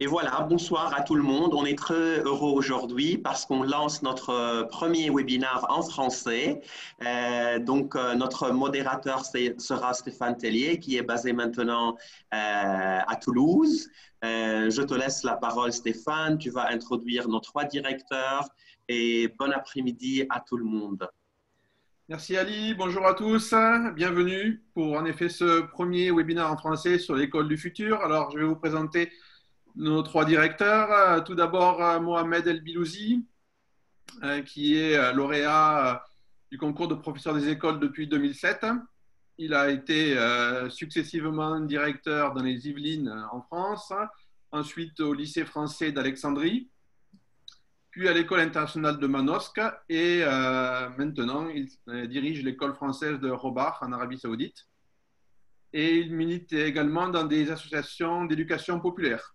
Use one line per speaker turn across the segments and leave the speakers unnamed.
Et voilà, bonsoir à tout le monde. On est très heureux aujourd'hui parce qu'on lance notre premier webinaire en français. Notre modérateur sera Stéphane Tellier, qui est basé maintenant à Toulouse. Je te laisse la parole, Stéphane. Tu vas introduire nos trois directeurs et bon après-midi à tout le monde.
Merci Ali, bonjour à tous, bienvenue pour en effet ce premier webinaire en français sur l'école du futur. Alors je vais vous présenter nos trois directeurs. Tout d'abord Mohamed El Bilouzi, qui est lauréat du concours de professeur des écoles depuis 2007. Il a été successivement directeur dans les Yvelines en France, ensuite au lycée français d'Alexandrie, puis à l'école internationale de Manosque et maintenant il dirige l'école française de Robar en Arabie Saoudite. Et il milite également dans des associations d'éducation populaire.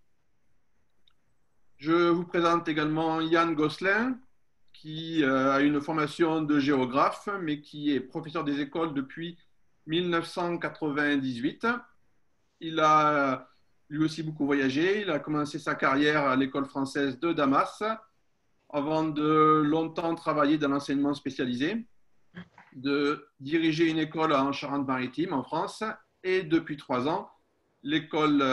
Je vous présente également Yann Gosselin, qui a une formation de géographe, mais qui est professeur des écoles depuis 1998. Il a lui aussi beaucoup voyagé. Il a commencé sa carrière à l'école française de Damas, avant de longtemps travailler dans l'enseignement spécialisé, de diriger une école en Charente-Maritime, en France, et depuis 3 ans, l'école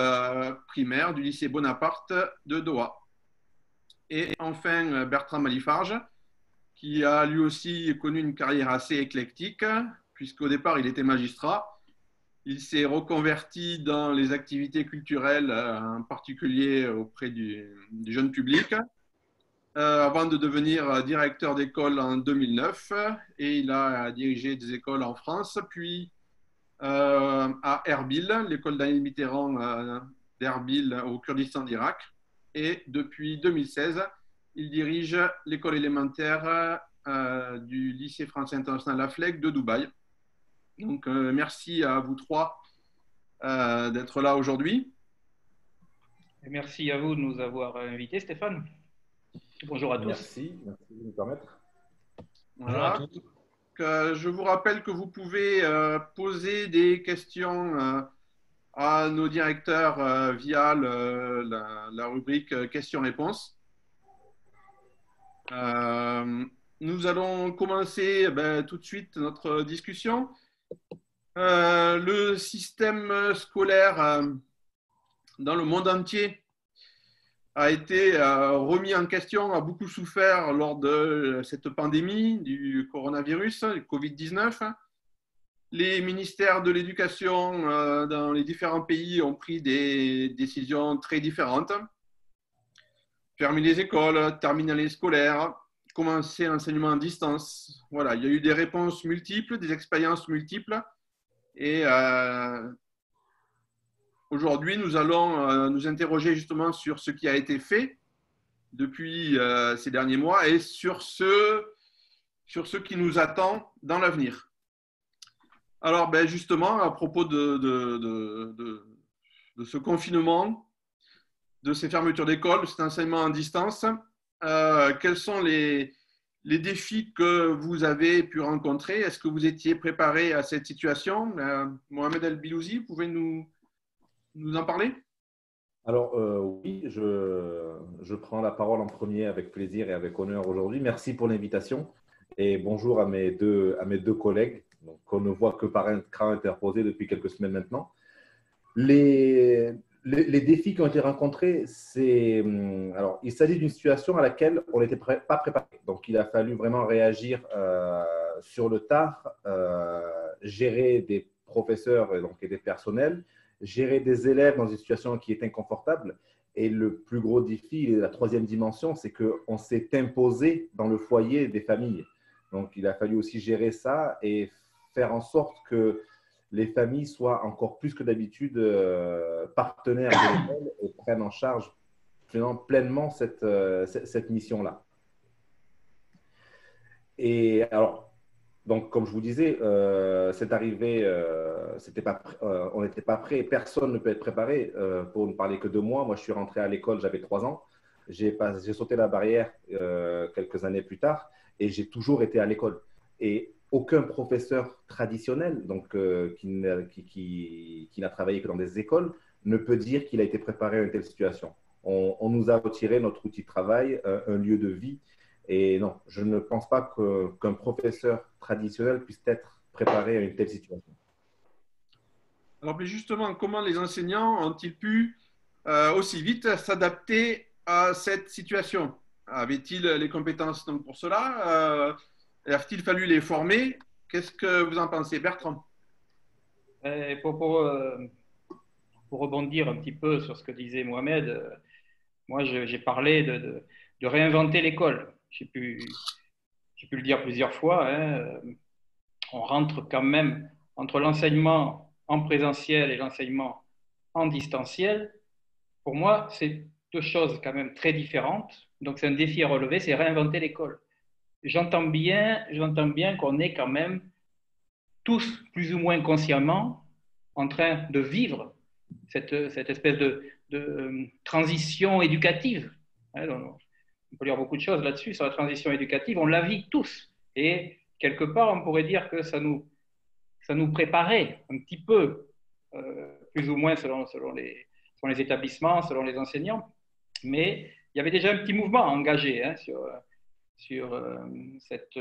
primaire du lycée Bonaparte de Doha. Et enfin, Bertrand Malifarge, qui a lui aussi connu une carrière assez éclectique, puisqu'au départ, il était magistrat. Il s'est reconverti dans les activités culturelles, en particulier auprès du jeune public, avant de devenir directeur d'école en 2009. Et il a dirigé des écoles en France, puis à Erbil, l'école d'Annie Mitterrand d'Erbil au Kurdistan d'Irak. Et depuis 2016, il dirige l'école élémentaire du lycée français international Aflec de Dubaï. Donc, merci à vous trois d'être là aujourd'hui.
Merci à vous de nous avoir invités, Stéphane. Bonjour à tous.
Merci de nous permettre.
Voilà.
Bonjour à tous.
Je vous rappelle que vous pouvez poser des questions à nos directeurs via la rubrique questions-réponses. Nous allons commencer tout de suite notre discussion. Le système scolaire dans le monde entier a été remis en question, a beaucoup souffert lors de cette pandémie du coronavirus, du Covid-19. Les ministères de l'éducation dans les différents pays ont pris des décisions très différentes. Fermer les écoles, terminer les scolaires, commencer l'enseignement à distance. Voilà, il y a eu des réponses multiples, des expériences multiples. Et aujourd'hui, nous allons nous interroger justement sur ce qui a été fait depuis ces derniers mois et sur ce qui nous attend dans l'avenir. Alors, justement, à propos de ce confinement, de ces fermetures d'école, de cet enseignement à distance, quels sont les défis que vous avez pu rencontrer? Est-ce que vous étiez préparé à cette situation? Mohamed El Bilouzi, vous pouvez nous en parler?
Alors oui, je prends la parole en premier avec plaisir et avec honneur aujourd'hui. Merci pour l'invitation et bonjour à mes deux collègues, qu'on ne voit que par un écran interposé depuis quelques semaines maintenant. Les défis qui ont été rencontrés, alors, il s'agit d'une situation à laquelle on n'était pas préparé. Donc, il a fallu vraiment réagir sur le tard, gérer des professeurs et des personnels, gérer des élèves dans une situation qui est inconfortable. Et le plus gros défi, la troisième dimension, c'est qu'on s'est imposé dans le foyer des familles. Donc, il a fallu aussi gérer ça et faire en sorte que les familles soient encore plus que d'habitude partenaires de l'école et prennent en charge pleinement cette mission-là. Et alors, donc, comme je vous disais, c'est arrivé, on n'était pas prêt, personne ne peut être préparé. Pour ne parler que de moi, je suis rentré à l'école, j'avais 3 ans. J'ai sauté la barrière quelques années plus tard et j'ai toujours été à l'école. Et aucun professeur traditionnel, donc qui n'a travaillé que dans des écoles, ne peut dire qu'il a été préparé à une telle situation. on nous a retiré notre outil de travail, un lieu de vie. Et non, je ne pense pas qu'un professeur traditionnel puisse être préparé à une telle situation.
Alors, mais justement, comment les enseignants ont-ils pu aussi vite s'adapter à cette situation? Avaient-ils les compétences donc, pour cela? A-t-il fallu les former? Qu'est-ce que vous en pensez, Bertrand?
Pour rebondir un petit peu sur ce que disait Mohamed, moi j'ai parlé de réinventer l'école. J'ai pu le dire plusieurs fois, hein, on rentre quand même entre l'enseignement en présentiel et l'enseignement en distanciel. Pour moi, c'est deux choses quand même très différentes. Donc c'est un défi à relever, c'est réinventer l'école. J'entends bien qu'on est quand même tous, plus ou moins consciemment, en train de vivre cette espèce de transition éducative. On peut lire beaucoup de choses là-dessus, sur la transition éducative. On la vit tous. Et quelque part, on pourrait dire que ça nous préparait un petit peu, plus ou moins selon les établissements, selon les enseignants. Mais il y avait déjà un petit mouvement engagé hein, sur cette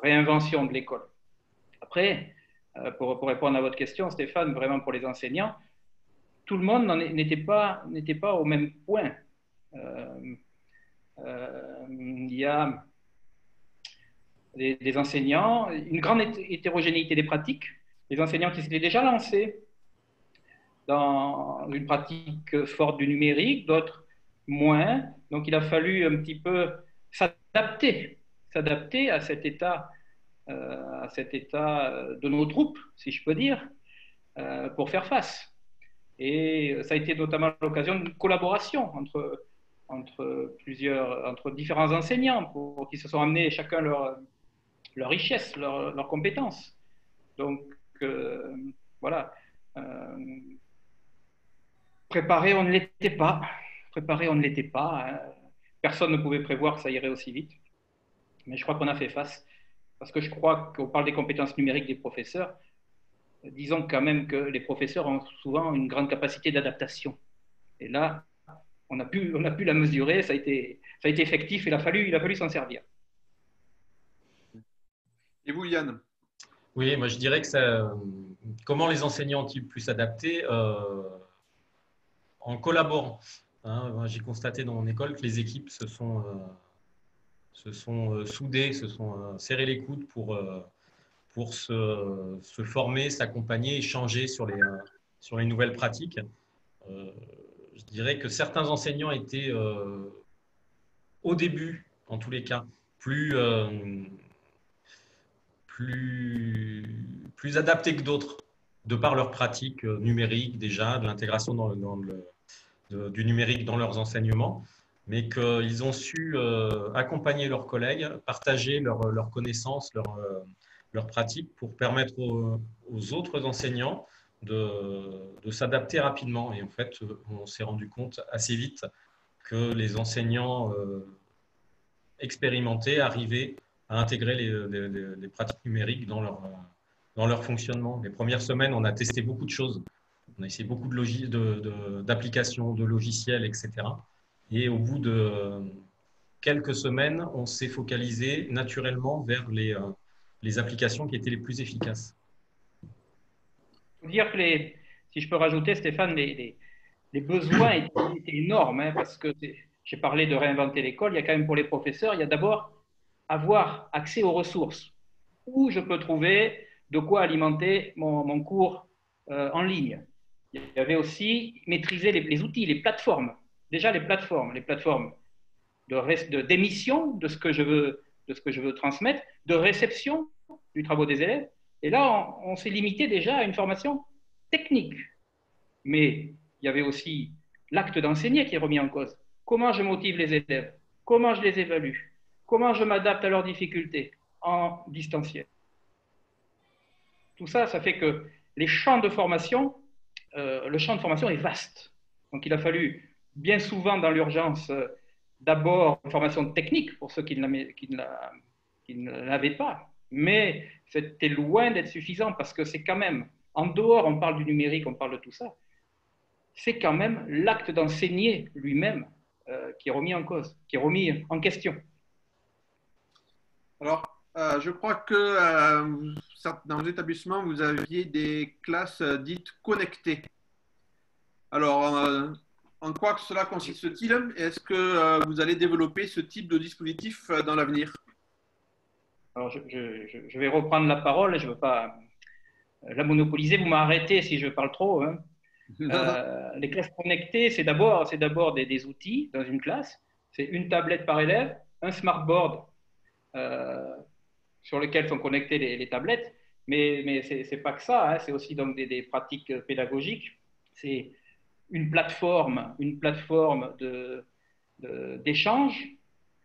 réinvention de l'école. Après, pour répondre à votre question, Stéphane, vraiment pour les enseignants, tout le monde n'était pas au même point. Il y a des enseignants, une grande hétérogénéité des pratiques, des enseignants qui s'étaient déjà lancés dans une pratique forte du numérique, d'autres moins. Donc, il a fallu un petit peu s'adapter à cet état de nos troupes, si je peux dire, pour faire face. Et ça a été notamment l'occasion d'une collaboration entre différents enseignants qui se sont amenés chacun leur richesse, leurs compétences. Donc, voilà. Préparé, on ne l'était pas. Hein. Personne ne pouvait prévoir que ça irait aussi vite. Mais je crois qu'on a fait face. Parce que je crois qu'on parle des compétences numériques des professeurs. Disons quand même que les professeurs ont souvent une grande capacité d'adaptation. Et là, on a pu la mesurer, ça a été effectif, il a fallu s'en servir.
Et vous, Yann?
Oui, moi je dirais que comment les enseignants ont-ils pu s'adapter en collaborant. Hein. J'ai constaté dans mon école que les équipes se sont soudées, se sont serrées les coudes pour se former, s'accompagner, échanger sur les nouvelles pratiques. Je dirais que certains enseignants étaient, au début, en tous les cas, plus adaptés que d'autres, de par leur pratique numérique déjà, de l'intégration du numérique dans leurs enseignements, mais qu'ils ont su accompagner leurs collègues, partager leurs connaissances, leurs pratiques pour permettre aux autres enseignants de s'adapter rapidement. Et en fait, on s'est rendu compte assez vite que les enseignants expérimentés arrivaient à intégrer les pratiques numériques dans leur fonctionnement. Les premières semaines, on a testé beaucoup de choses. On a essayé beaucoup d'applications, de logiciels, etc. Et au bout de quelques semaines, on s'est focalisé naturellement vers les applications qui étaient les plus efficaces.
Il faut dire que si je peux rajouter, Stéphane, les besoins étaient énormes, hein, parce que j'ai parlé de réinventer l'école. Il y a quand même pour les professeurs, il y a d'abord avoir accès aux ressources. Où je peux trouver de quoi alimenter mon cours en ligne. Il y avait aussi maîtriser les outils, les plateformes. Déjà les plateformes d'émission de ce que je veux transmettre, de réception du travail des élèves. Et là, on s'est limité déjà à une formation technique. Mais il y avait aussi l'acte d'enseigner qui est remis en cause. Comment je motive les élèves? Comment je les évalue? Comment je m'adapte à leurs difficultés en distanciel? Tout ça, ça fait que le champ de formation est vaste. Donc, il a fallu bien souvent dans l'urgence d'abord une formation technique pour ceux qui ne l'avaient pas. Mais c'était loin d'être suffisant parce que c'est quand même, en dehors, on parle du numérique, on parle de tout ça. c'est quand même l'acte d'enseigner lui-même qui est remis en cause, qui est remis en question.
Alors, je crois que dans vos établissements, vous aviez des classes dites connectées. Alors, en quoi cela consiste-t-il? Est-ce que vous allez développer ce type de dispositif dans l'avenir?
Alors, je vais reprendre la parole, je ne veux pas la monopoliser, vous m'arrêtez si je parle trop. Hein. Les classes connectées, c'est d'abord des outils dans une classe. C'est une tablette par élève, un smartboard sur lequel sont connectées les tablettes. Mais ce n'est pas que ça, hein. C'est aussi donc des pratiques pédagogiques. C'est une plateforme d'échange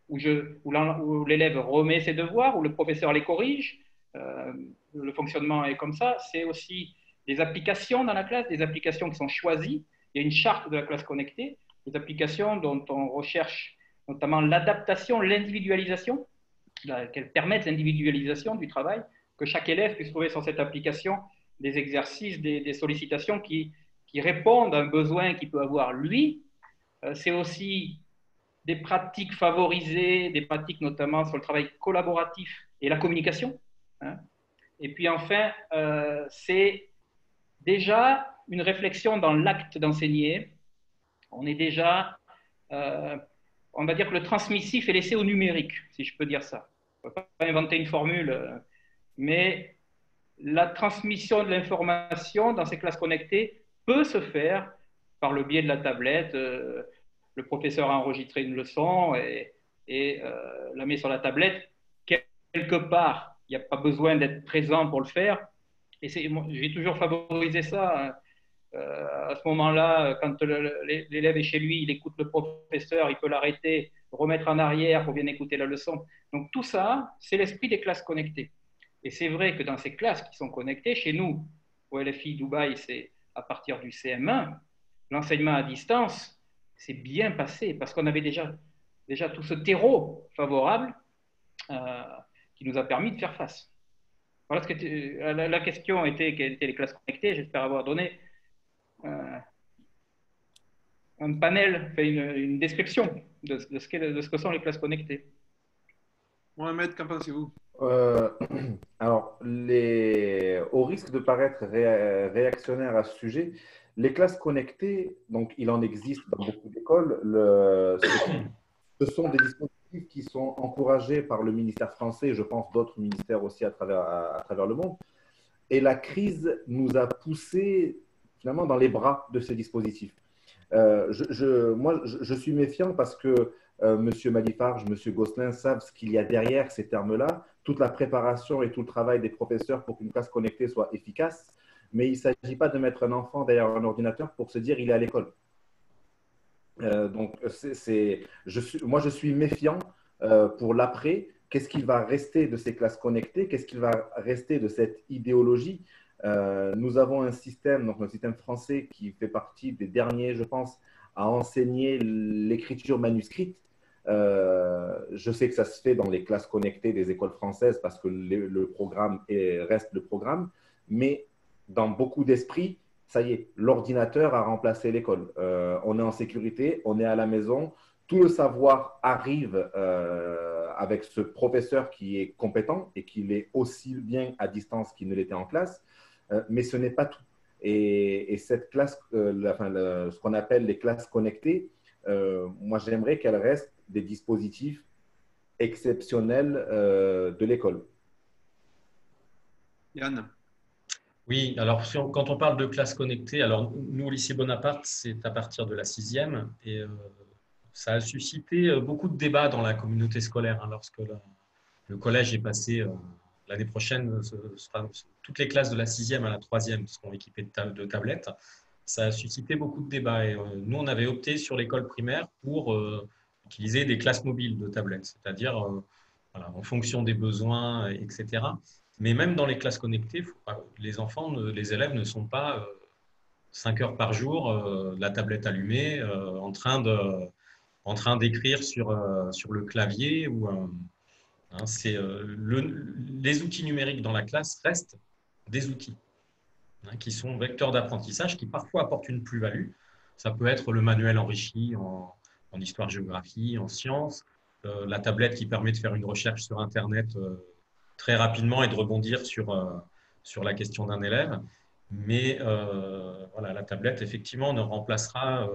où l'élève remet ses devoirs, où le professeur les corrige. Le fonctionnement est comme ça. C'est aussi des applications dans la classe, des applications qui sont choisies. Il y a une charte de la classe connectée, des applications dont on recherche notamment l'adaptation, l'individualisation, qu'elles permettent l'individualisation du travail, que chaque élève puisse trouver sur cette application des exercices, des sollicitations qui répondent à un besoin qu'il peut avoir lui. C'est aussi des pratiques favorisées, des pratiques notamment sur le travail collaboratif et la communication. Hein. Et puis enfin, c'est déjà une réflexion dans l'acte d'enseigner. On est déjà, on va dire que le transmissif est laissé au numérique, si je peux dire ça. On ne peut pas inventer une formule, mais la transmission de l'information dans ces classes connectées peut se faire par le biais de la tablette. Le professeur a enregistré une leçon et la met sur la tablette. Quelque part, il n'y a pas besoin d'être présent pour le faire. Et j'ai toujours favorisé ça. À ce moment-là, quand l'élève est chez lui, il écoute le professeur, il peut l'arrêter, remettre en arrière pour bien écouter la leçon. Donc tout ça, c'est l'esprit des classes connectées. Et c'est vrai que dans ces classes qui sont connectées, chez nous, au LFI Dubaï, c'est à partir du CM1, l'enseignement à distance s'est bien passé parce qu'on avait déjà tout ce terreau favorable qui nous a permis de faire face. Voilà ce que la question était quelles étaient les classes connectées. J'espère avoir donné un panel, une description de ce que sont les classes connectées.
Mohamed, qu'en pensez-vous?
Alors, au risque de paraître réactionnaire à ce sujet, les classes connectées, donc il en existe dans beaucoup d'écoles, ce sont des dispositifs qui sont encouragés par le ministère français, je pense d'autres ministères aussi à travers le monde. Et la crise nous a poussés finalement dans les bras de ces dispositifs. Moi, je suis méfiant parce que M. Malifarge, M. Gosselin savent ce qu'il y a derrière ces termes-là, toute la préparation et tout le travail des professeurs pour qu'une classe connectée soit efficace. Mais il ne s'agit pas de mettre un enfant derrière un ordinateur pour se dire il est à l'école. Donc, moi, je suis méfiant pour l'après. Qu'est-ce qu'il va rester de ces classes connectées? Qu'est-ce qu'il va rester de cette idéologie? Nous avons un système français qui fait partie des derniers, je pense, à enseigner l'écriture manuscrite. Je sais que ça se fait dans les classes connectées des écoles françaises parce que le programme reste le programme, mais dans beaucoup d'esprits, ça y est, l'ordinateur a remplacé l'école. On est en sécurité, on est à la maison, tout le savoir arrive avec ce professeur qui est compétent et qui l'est aussi bien à distance qu'il ne l'était en classe, mais ce n'est pas tout. Et cette classe, ce qu'on appelle les classes connectées, moi j'aimerais qu'elles restent des dispositifs exceptionnels de l'école.
Yann.
Oui, alors quand on parle de classe connectée, alors nous au lycée Bonaparte, c'est à partir de la 6e et ça a suscité beaucoup de débats dans la communauté scolaire lorsque le collège est passé l'année prochaine, toutes les classes de la 6e à la 3e seront équipées de tablettes. Ça a suscité beaucoup de débats et nous on avait opté sur l'école primaire pour utiliser des classes mobiles de tablettes, c'est-à-dire voilà, en fonction des besoins, etc. Mais même dans les classes connectées, les élèves ne sont pas 5 heures par jour, la tablette allumée, en train d'écrire sur le clavier. Les outils numériques dans la classe restent des outils qui sont vecteurs d'apprentissage, qui parfois apportent une plus-value, Ça peut être le manuel enrichi en histoire-géographie, en sciences, la tablette qui permet de faire une recherche sur Internet très rapidement et de rebondir sur la question d'un élève. Mais voilà, la tablette, effectivement, ne remplacera,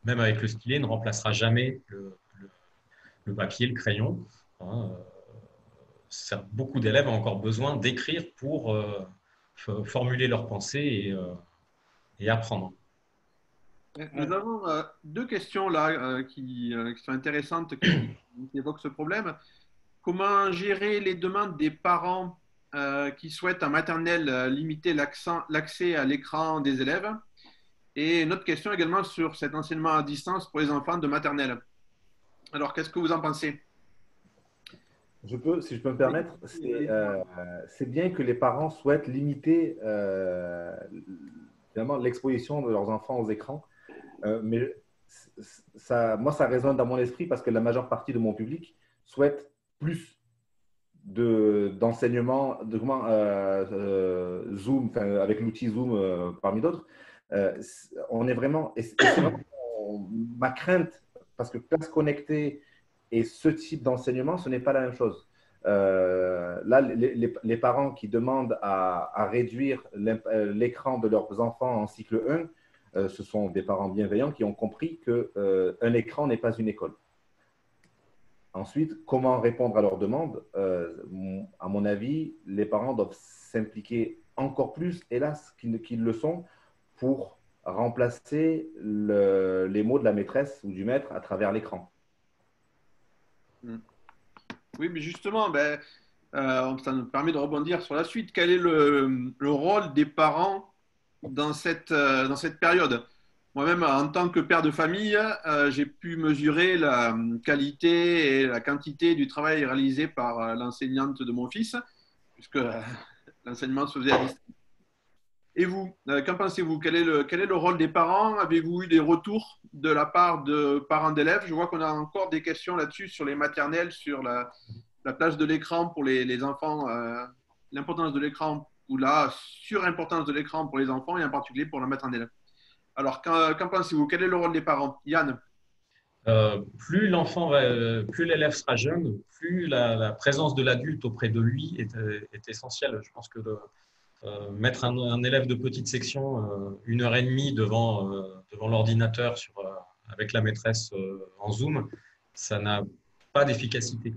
même avec le stylet, ne remplacera jamais le papier, le crayon. Hein. Beaucoup d'élèves ont encore besoin d'écrire pour formuler leurs pensées et apprendre.
Nous avons deux questions là qui sont intéressantes, qui évoquent ce problème. Comment gérer les demandes des parents qui souhaitent en maternelle limiter l'accès à l'écran des élèves? Et une autre question également sur cet enseignement à distance pour les enfants de maternelle. Alors, qu'est-ce que vous en pensez?
Si je peux me permettre, c'est bien que les parents souhaitent limiter finalement l'exposition de leurs enfants aux écrans, mais moi, ça résonne dans mon esprit parce que la majeure partie de mon public souhaite plus d'enseignement, Zoom, avec l'outil Zoom parmi d'autres. On est vraiment, et c'est vraiment ma crainte, parce que classe connectée et ce type d'enseignement, ce n'est pas la même chose. Là, les parents qui demandent à réduire l'écran de leurs enfants en cycle 1, ce sont des parents bienveillants qui ont compris qu'un écran n'est pas une école. Ensuite, comment répondre à leurs demandes? À mon avis, les parents doivent s'impliquer encore plus, hélas, qu'ils le sont, pour remplacer les mots de la maîtresse ou du maître à travers l'écran.
Oui, mais justement, ça nous permet de rebondir sur la suite. Quel est le rôle des parents dans cette période? Moi-même, en tant que père de famille, j'ai pu mesurer la qualité et la quantité du travail réalisé par l'enseignante de mon fils, puisque l'enseignement se faisait à distance. Et vous, qu'en pensez-vous? Quel est le rôle des parents? Avez-vous eu des retours de la part de parents d'élèves? Je vois qu'on a encore des questions là-dessus sur les maternelles, sur la place de l'écran pour les enfants, l'importance de l'écran ou la surimportance de l'écran pour les enfants et en particulier pour la maternelle. Alors, qu'en pensez-vous? Quel est le rôle des parents? Yann?
Plus l'élève sera jeune, plus la présence de l'adulte auprès de lui est essentielle. Je pense que mettre un élève de petite section 1h30 devant l'ordinateur avec la maîtresse en Zoom, ça n'a pas d'efficacité.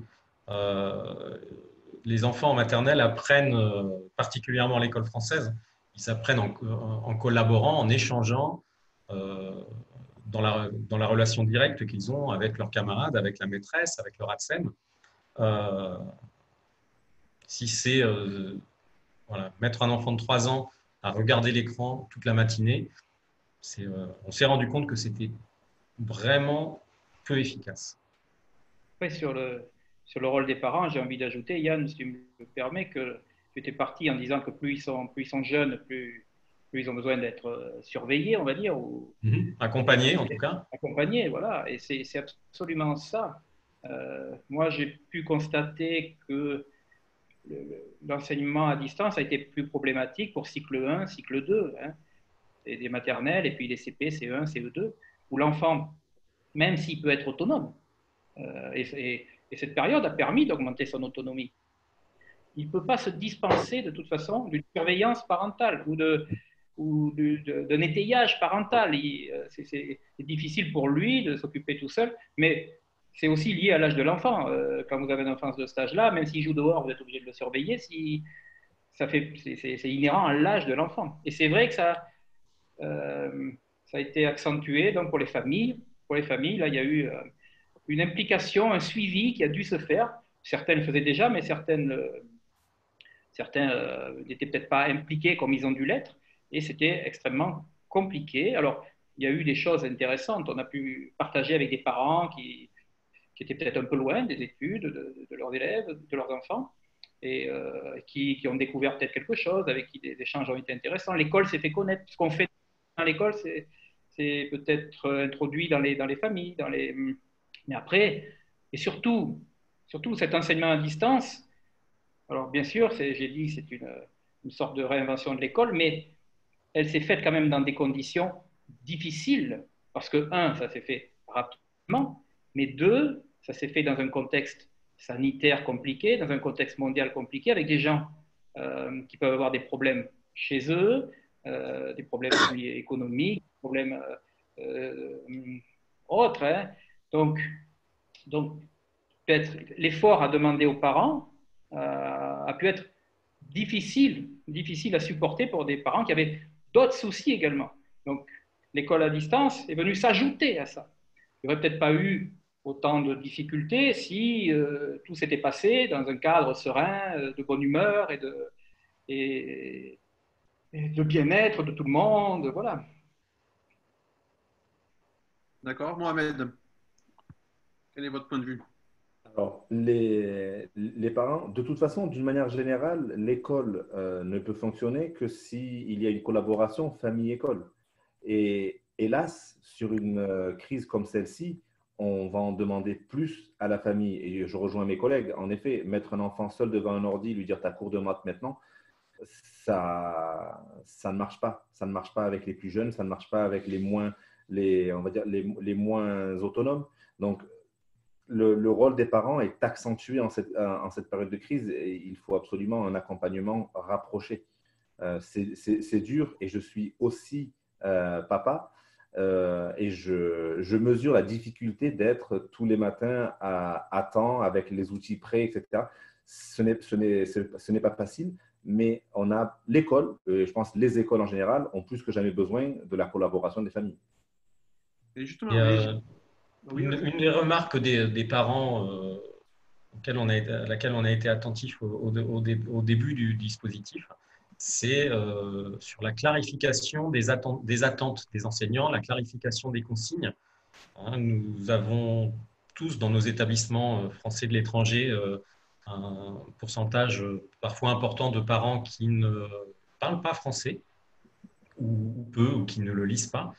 Les enfants en maternelle apprennent, particulièrement à l'école française, ils apprennent en collaborant, en échangeant dans la relation directe qu'ils ont avec leurs camarades, avec la maîtresse, avec leur ATSEM. Si c'est mettre un enfant de 3 ans à regarder l'écran toute la matinée, on s'est rendu compte que c'était vraiment peu efficace.
Ouais, sur le rôle des parents, j'ai envie d'ajouter, Yann, si tu me permets, que tu étais parti en disant que plus ils sont jeunes, plus ils ont besoin d'être surveillés, on va dire.
Accompagnés, en tout cas.
Accompagnés, voilà. Et c'est absolument ça. Moi, j'ai pu constater que l'enseignement à distance a été plus problématique pour cycle 1, cycle 2, hein, et des maternelles, et puis les CP, CE1, CE2, où l'enfant, même s'il peut être autonome, et cette période a permis d'augmenter son autonomie, il ne peut pas se dispenser de toute façon d'une surveillance parentale ou d'un étayage parental. C'est difficile pour lui de s'occuper tout seul, mais c'est aussi lié à l'âge de l'enfant. Quand vous avez une enfance de cet âge-là, même s'il joue dehors, vous êtes obligé de le surveiller. C'est inhérent à l'âge de l'enfant. Et c'est vrai que ça a été accentué donc, pour les familles. Pour les familles, là, il y a eu une implication, un suivi qui a dû se faire. Certains le faisaient déjà, mais certains n'étaient peut-être pas impliqués comme ils ont dû l'être. Et c'était extrêmement compliqué. Alors, il y a eu des choses intéressantes. On a pu partager avec des parents qui étaient peut-être un peu loin des études de leurs élèves, de leurs enfants, et qui ont découvert peut-être quelque chose, avec qui des échanges ont été intéressants. L'école s'est fait connaître. Ce qu'on fait dans l'école, c'est peut-être introduit dans les familles. Mais après, et surtout cet enseignement à distance, alors bien sûr, j'ai dit c'est une sorte de réinvention de l'école, mais elle s'est faite quand même dans des conditions difficile, parce que, un, ça s'est fait rapidement, mais deux, ça s'est fait dans un contexte sanitaire compliqué, dans un contexte mondial compliqué, avec des gens qui peuvent avoir des problèmes chez eux, des problèmes économiques, des problèmes autres. Hein. Donc peut-être l'effort à demander aux parents a pu être difficile à supporter pour des parents qui avaient d'autres soucis également. Donc, l'école à distance est venue s'ajouter à ça. Il n'y aurait peut-être pas eu autant de difficultés si tout s'était passé dans un cadre serein, de bonne humeur et de bien-être de tout le monde. Voilà.
D'accord. Mohamed, quel est votre point de vue?
Alors, les parents, de toute façon, d'une manière générale, l'école ne peut fonctionner que s'il y a une collaboration famille-école. Et hélas, sur une crise comme celle-ci, on va en demander plus à la famille. Et je rejoins mes collègues. En effet, mettre un enfant seul devant un ordi, lui dire tu as cours de maths maintenant, ça ne marche pas. Ça ne marche pas avec les plus jeunes, ça ne marche pas avec on va dire les moins autonomes. Donc, le rôle des parents est accentué en cette période de crise et il faut absolument un accompagnement rapproché. C'est dur et je suis aussi papa et je mesure la difficulté d'être tous les matins à temps avec les outils prêts, etc. Ce n'est pas facile, mais on a l'école, je pense les écoles en général, ont plus que jamais besoin de la collaboration des familles.
Et justement,
oui, une des remarques des parents à laquelle on a été attentif au début du dispositif, c'est sur la clarification des attentes des enseignants, la clarification des consignes. Hein, nous avons tous dans nos établissements français de l'étranger un pourcentage parfois important de parents qui ne parlent pas français ou peu ou qui ne le lisent pas.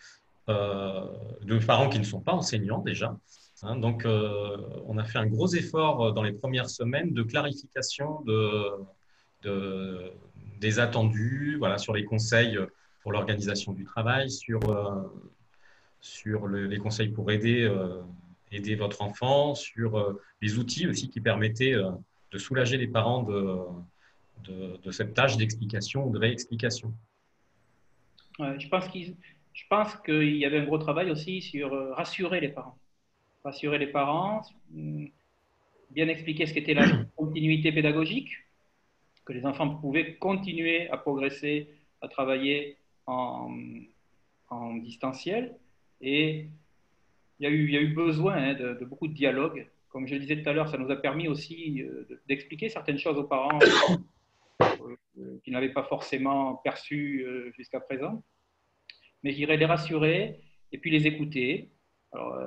De parents qui ne sont pas enseignants déjà. Hein, donc, on a fait un gros effort dans les premières semaines de clarification des attendus, voilà, sur les conseils pour l'organisation du travail, sur les conseils pour aider votre enfant, sur les outils aussi qui permettaient de soulager les parents de cette tâche d'explication ou de réexplication.
Ouais, je pense qu'il y avait un gros travail aussi sur rassurer les parents. Rassurer les parents, bien expliquer ce qu'était la continuité pédagogique, que les enfants pouvaient continuer à progresser, à travailler en distanciel. Et il y a eu besoin de beaucoup de dialogue. Comme je le disais tout à l'heure, ça nous a permis aussi d'expliquer certaines choses aux parents qui n'avaient pas forcément perçues jusqu'à présent. Mais je dirais les rassurer et puis les écouter. Alors,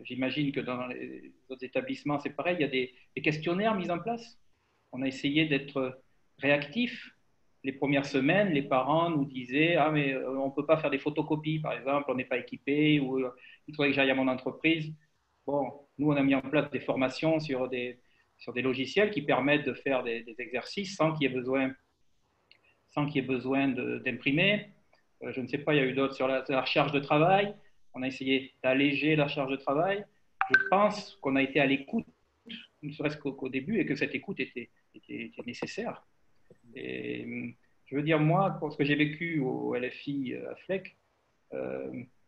j'imagine que dans les autres établissements, c'est pareil, il y a des questionnaires mis en place. On a essayé d'être réactifs. Les premières semaines, les parents nous disaient « Ah, mais on ne peut pas faire des photocopies, par exemple, on n'est pas équipé, ou il faudrait que j'aille à mon entreprise. » Bon, nous, on a mis en place des formations sur des logiciels qui permettent de faire des exercices sans qu'il y ait besoin d'imprimer. Je ne sais pas, il y a eu d'autres sur la charge de travail. On a essayé d'alléger la charge de travail. Je pense qu'on a été à l'écoute, ne serait-ce qu'au début, et que cette écoute était nécessaire. Et je veux dire, moi, pour ce que j'ai vécu au LFI à Fleck,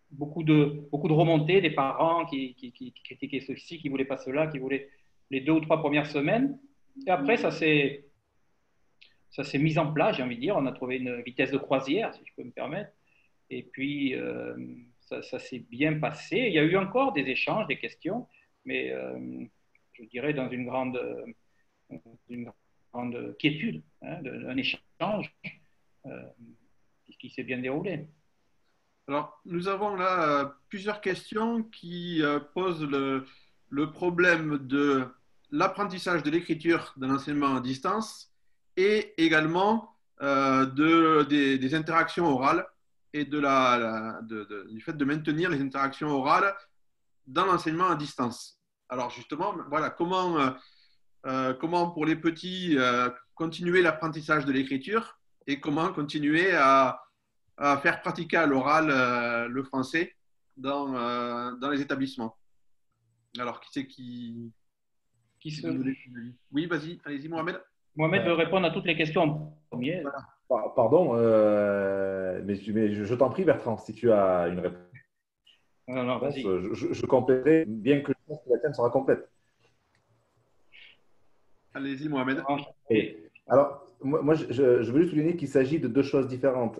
beaucoup de remontées des parents qui critiquaient ceci, qui ne voulaient pas cela, qui voulaient les 2 ou 3 premières semaines. Et après, ça s'est mis en place, j'ai envie de dire. On a trouvé une vitesse de croisière, si je peux me permettre. Et puis, ça s'est bien passé. Il y a eu encore des échanges, des questions, mais je dirais dans une grande quiétude, hein, un échange qui s'est bien déroulé.
Alors, nous avons là plusieurs questions qui posent le problème de l'apprentissage de l'écriture dans l'enseignement à distance et également des interactions orales et du fait de maintenir les interactions orales dans l'enseignement à distance. Alors justement, voilà, comment pour les petits continuer l'apprentissage de l'écriture et comment continuer à à faire pratiquer à l'oral le français dans les établissements. Alors, qui c'est qui
Qui
veut donner son avis? Oui, vas-y, allez-y, Mohamed.
Mohamed veut répondre à toutes les questions en premier.
Pardon, mais je t'en prie, Bertrand, si tu as une réponse,
Non, non, vas-y.
je compléterai, bien que je pense que la tienne sera complète.
Allez-y, Mohamed.
Et, alors, moi je veux juste souligner qu'il s'agit de deux choses différentes.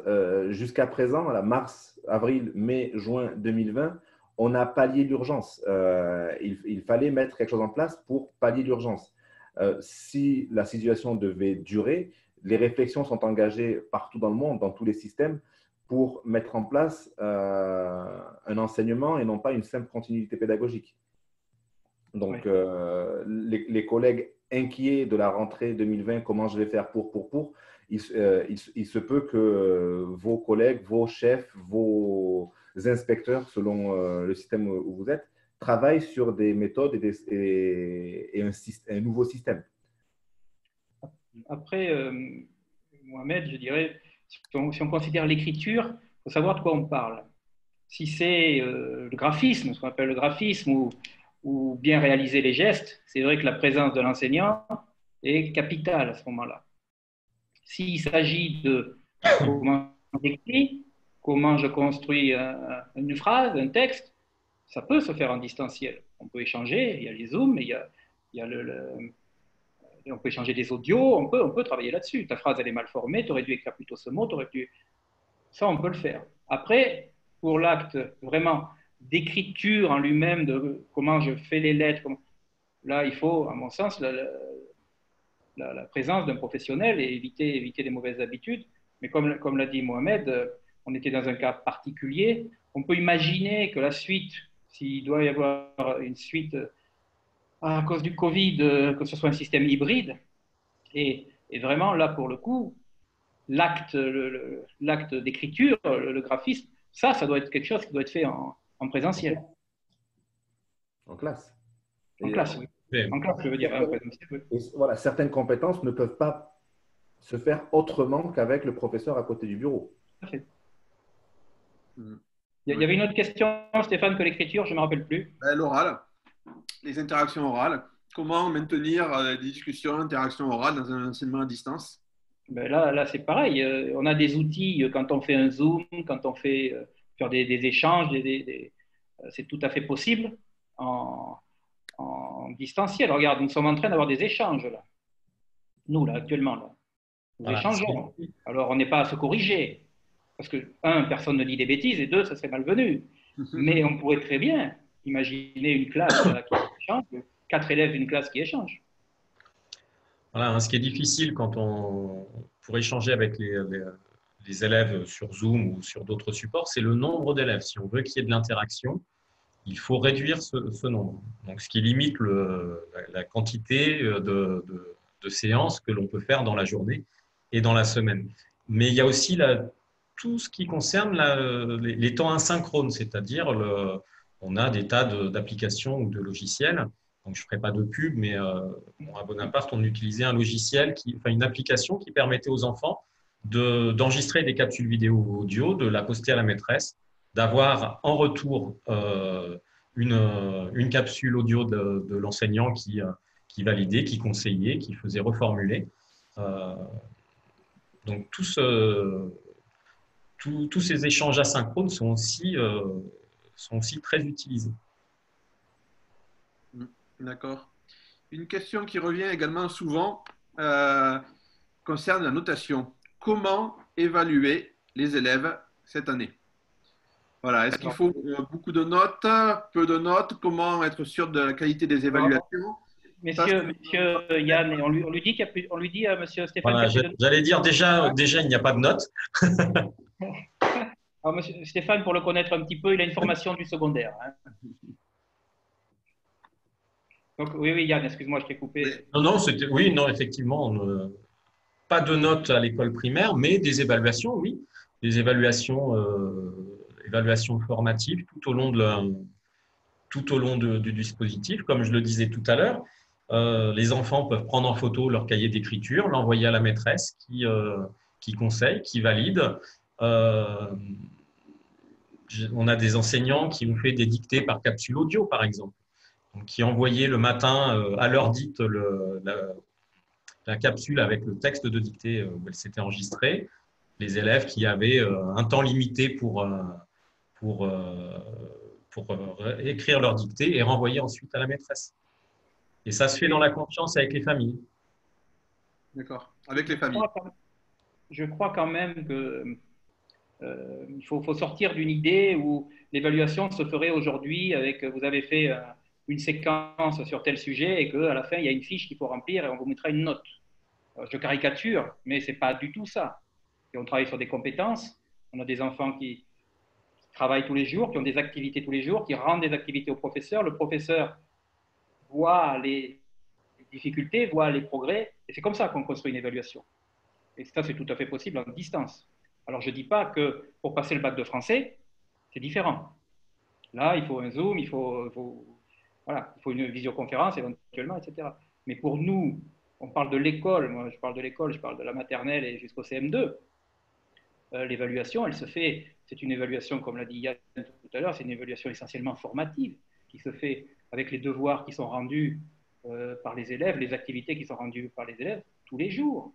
Jusqu'à présent, voilà, mars, avril, mai, juin 2020, on a pallié l'urgence. Il fallait mettre quelque chose en place pour pallier l'urgence. Si la situation devait durer, les réflexions sont engagées partout dans le monde, dans tous les systèmes, pour mettre en place un enseignement et non pas une simple continuité pédagogique. Donc, les collègues inquiets de la rentrée 2020, comment je vais faire il se peut que vos collègues, vos chefs, vos inspecteurs, selon le système où vous êtes, travaillent sur des méthodes et un nouveau système.
Après, Mohamed, je dirais, si on considère l'écriture, il faut savoir de quoi on parle. Si c'est le graphisme, ce qu'on appelle le graphisme, ou bien réaliser les gestes, c'est vrai que la présence de l'enseignant est capitale à ce moment-là. S'il s'agit de comment j'écris, comment je construis une phrase, un texte, ça peut se faire en distanciel. On peut échanger, il y a les Zooms, il y a on peut échanger des audios, on peut travailler là-dessus. Ta phrase, elle est mal formée, tu aurais dû écrire plutôt ce mot, ça, on peut le faire. Après, pour l'acte vraiment d'écriture en lui-même, de comment je fais les lettres, là, il faut, à mon sens, la présence d'un professionnel et éviter les mauvaises habitudes. Mais comme l'a dit Mohamed, on était dans un cas particulier. On peut imaginer que la suite, s'il doit y avoir une suite à cause du Covid, que ce soit un système hybride. Et vraiment, là, pour le coup, l'acte d'écriture, le graphisme, ça doit être quelque chose qui doit être fait en présentiel.
En classe.
En classe, oui. En classe, je veux dire, en présentiel. Oui.
Et voilà, certaines compétences ne peuvent pas se faire autrement qu'avec le professeur à côté du bureau.
Parfait. Il y avait une autre question, Stéphane, que l'écriture, je ne me rappelle plus.
L'oral, les interactions orales. Comment maintenir des discussions, interactions orales dans un enseignement à distance?
Ben là c'est pareil. On a des outils quand on fait un Zoom, quand on fait faire des échanges, c'est tout à fait possible en distanciel. Regarde, nous sommes en train d'avoir des échanges là. Nous, là, actuellement. Là. Nous échangeons. Alors, on n'est pas à se corriger. Parce que, un, personne ne dit des bêtises, et deux, ça serait malvenu. Mais on pourrait très bien imaginer une classe qui échange, 4 élèves d'une classe qui échangent.
Voilà, hein, ce qui est difficile pour échanger avec les élèves sur Zoom ou sur d'autres supports, c'est le nombre d'élèves. Si on veut qu'il y ait de l'interaction, il faut réduire ce nombre. Donc, ce qui limite la quantité de séances que l'on peut faire dans la journée et dans la semaine. Mais il y a aussi tout ce qui concerne les temps asynchrones, c'est-à-dire on a des tas d'applications ou de logiciels. Donc, je ne ferai pas de pub, mais à Bonaparte, on utilisait une application qui permettait aux enfants d'enregistrer des capsules vidéo ou audio, de la poster à la maîtresse, d'avoir en retour une capsule audio de l'enseignant qui validait, qui conseillait, qui faisait reformuler. Donc, tous ces échanges asynchrones sont aussi très utilisés.
D'accord. Une question qui revient également souvent concerne la notation. Comment évaluer les élèves cette année? Voilà. Est-ce qu'il faut beaucoup de notes, peu de notes? Comment être sûr de la qualité des évaluations?
Monsieur Yann, on lui dit à monsieur Stéphane.
Voilà, j'allais dire déjà, il n'y a pas de notes.
Alors, monsieur Stéphane, pour le connaître un petit peu, il a une formation du secondaire. Hein. Donc, oui, Yann, excuse-moi, je t'ai coupé.
Non, effectivement, pas de notes à l'école primaire, mais des évaluations, oui. Des évaluations formatives tout au long du dispositif, comme je le disais tout à l'heure. Les enfants peuvent prendre en photo leur cahier d'écriture, l'envoyer à la maîtresse qui conseille, qui valide. on a des enseignants qui ont fait des dictées par capsule audio, par exemple, donc, qui envoyaient le matin à l'heure dite la capsule avec le texte de dictée où elle s'était enregistrée. Les élèves qui avaient un temps limité pour écrire leur dictée et renvoyer ensuite à la maîtresse. Et ça se fait dans la confiance avec les familles.
D'accord, avec les familles.
Je crois quand même que il faut sortir d'une idée où l'évaluation se ferait aujourd'hui avec vous avez fait une séquence sur tel sujet et qu'à la fin, il y a une fiche qu'il faut remplir et on vous mettra une note. Je caricature, mais ce n'est pas du tout ça. Et on travaille sur des compétences. On a des enfants qui travaillent tous les jours, qui ont des activités tous les jours, qui rendent des activités au professeur. Le professeur voit les difficultés, voit les progrès. Et c'est comme ça qu'on construit une évaluation. Et ça, c'est tout à fait possible en distance. Alors, je ne dis pas que pour passer le bac de français, c'est différent. Là, il faut un Zoom, il faut une visioconférence éventuellement, etc. Mais pour nous, on parle de l'école, moi je parle de l'école, je parle de la maternelle et jusqu'au CM2. L'évaluation, elle se fait, c'est une évaluation, comme l'a dit Yann tout à l'heure, c'est une évaluation essentiellement formative qui se fait avec les devoirs qui sont rendus par les élèves, les activités qui sont rendues par les élèves tous les jours.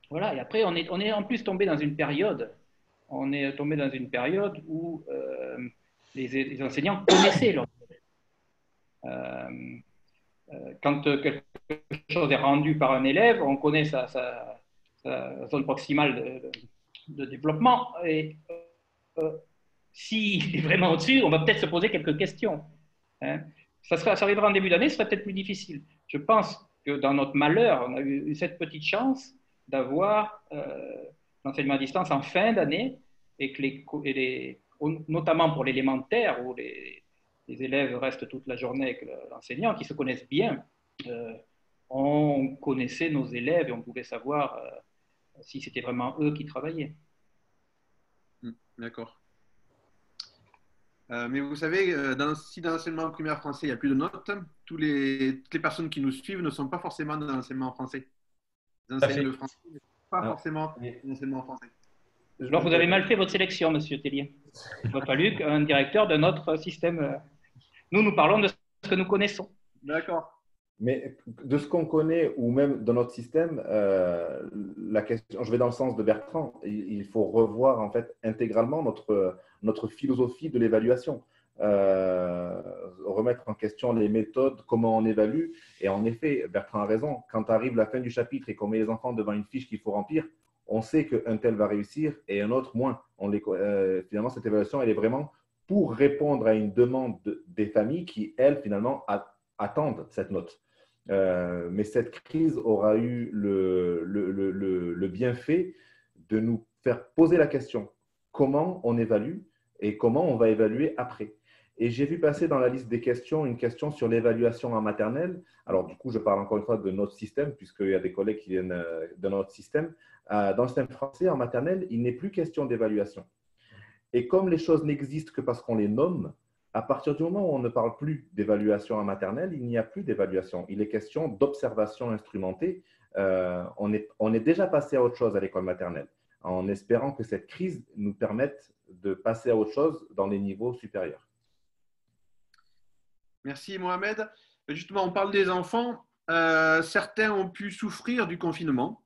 Voilà, et après, on est en plus tombé dans une période, où les enseignants connaissaient leurs élèves. Quand quelque chose est rendu par un élève, on connaît sa zone proximale de développement. Et s'il est vraiment au-dessus, on va peut-être se poser quelques questions. Hein. Ça arrivera en début d'année, ce serait peut-être plus difficile. Je pense que dans notre malheur, on a eu cette petite chance d'avoir l'enseignement à distance en fin d'année et que notamment pour l'élémentaire où les élèves restent toute la journée avec l'enseignant, qui se connaissent bien, on connaissait nos élèves et on pouvait savoir si c'était vraiment eux qui travaillaient.
D'accord. Mais vous savez, si dans l'enseignement primaire français, il n'y a plus de notes, toutes les personnes qui nous suivent ne sont pas forcément dans l'enseignement français. Ils enseignent le français, mais pas forcément l'enseignement français.
Alors, vous avez mal fait votre sélection, Monsieur Tellier. Il n'a pas fallu qu'un directeur de notre système. Nous parlons de ce que nous connaissons.
D'accord.
Mais de ce qu'on connaît, ou même dans notre système, la question, je vais dans le sens de Bertrand, il faut revoir en fait intégralement notre philosophie de l'évaluation. Remettre en question les méthodes, comment on évalue. Et en effet, Bertrand a raison, quand arrive la fin du chapitre et qu'on met les enfants devant une fiche qu'il faut remplir, on sait qu'un tel va réussir et un autre moins. Finalement, cette évaluation, elle est vraiment pour répondre à une demande des familles qui, elles, finalement, attendent cette note. Mais cette crise aura eu le bienfait de nous faire poser la question comment on évalue et comment on va évaluer après. Et j'ai vu passer dans la liste des questions une question sur l'évaluation en maternelle. Alors, du coup, je parle encore une fois de notre système, puisqu'il y a des collègues qui viennent de notre système. Dans le système français, en maternelle, il n'est plus question d'évaluation. Et comme les choses n'existent que parce qu'on les nomme, à partir du moment où on ne parle plus d'évaluation en maternelle, il n'y a plus d'évaluation. Il est question d'observation instrumentée. On est déjà passé à autre chose à l'école maternelle, en espérant que cette crise nous permette de passer à autre chose dans les niveaux supérieurs.
Merci Mohamed. Justement, on parle des enfants. Certains ont pu souffrir du confinement.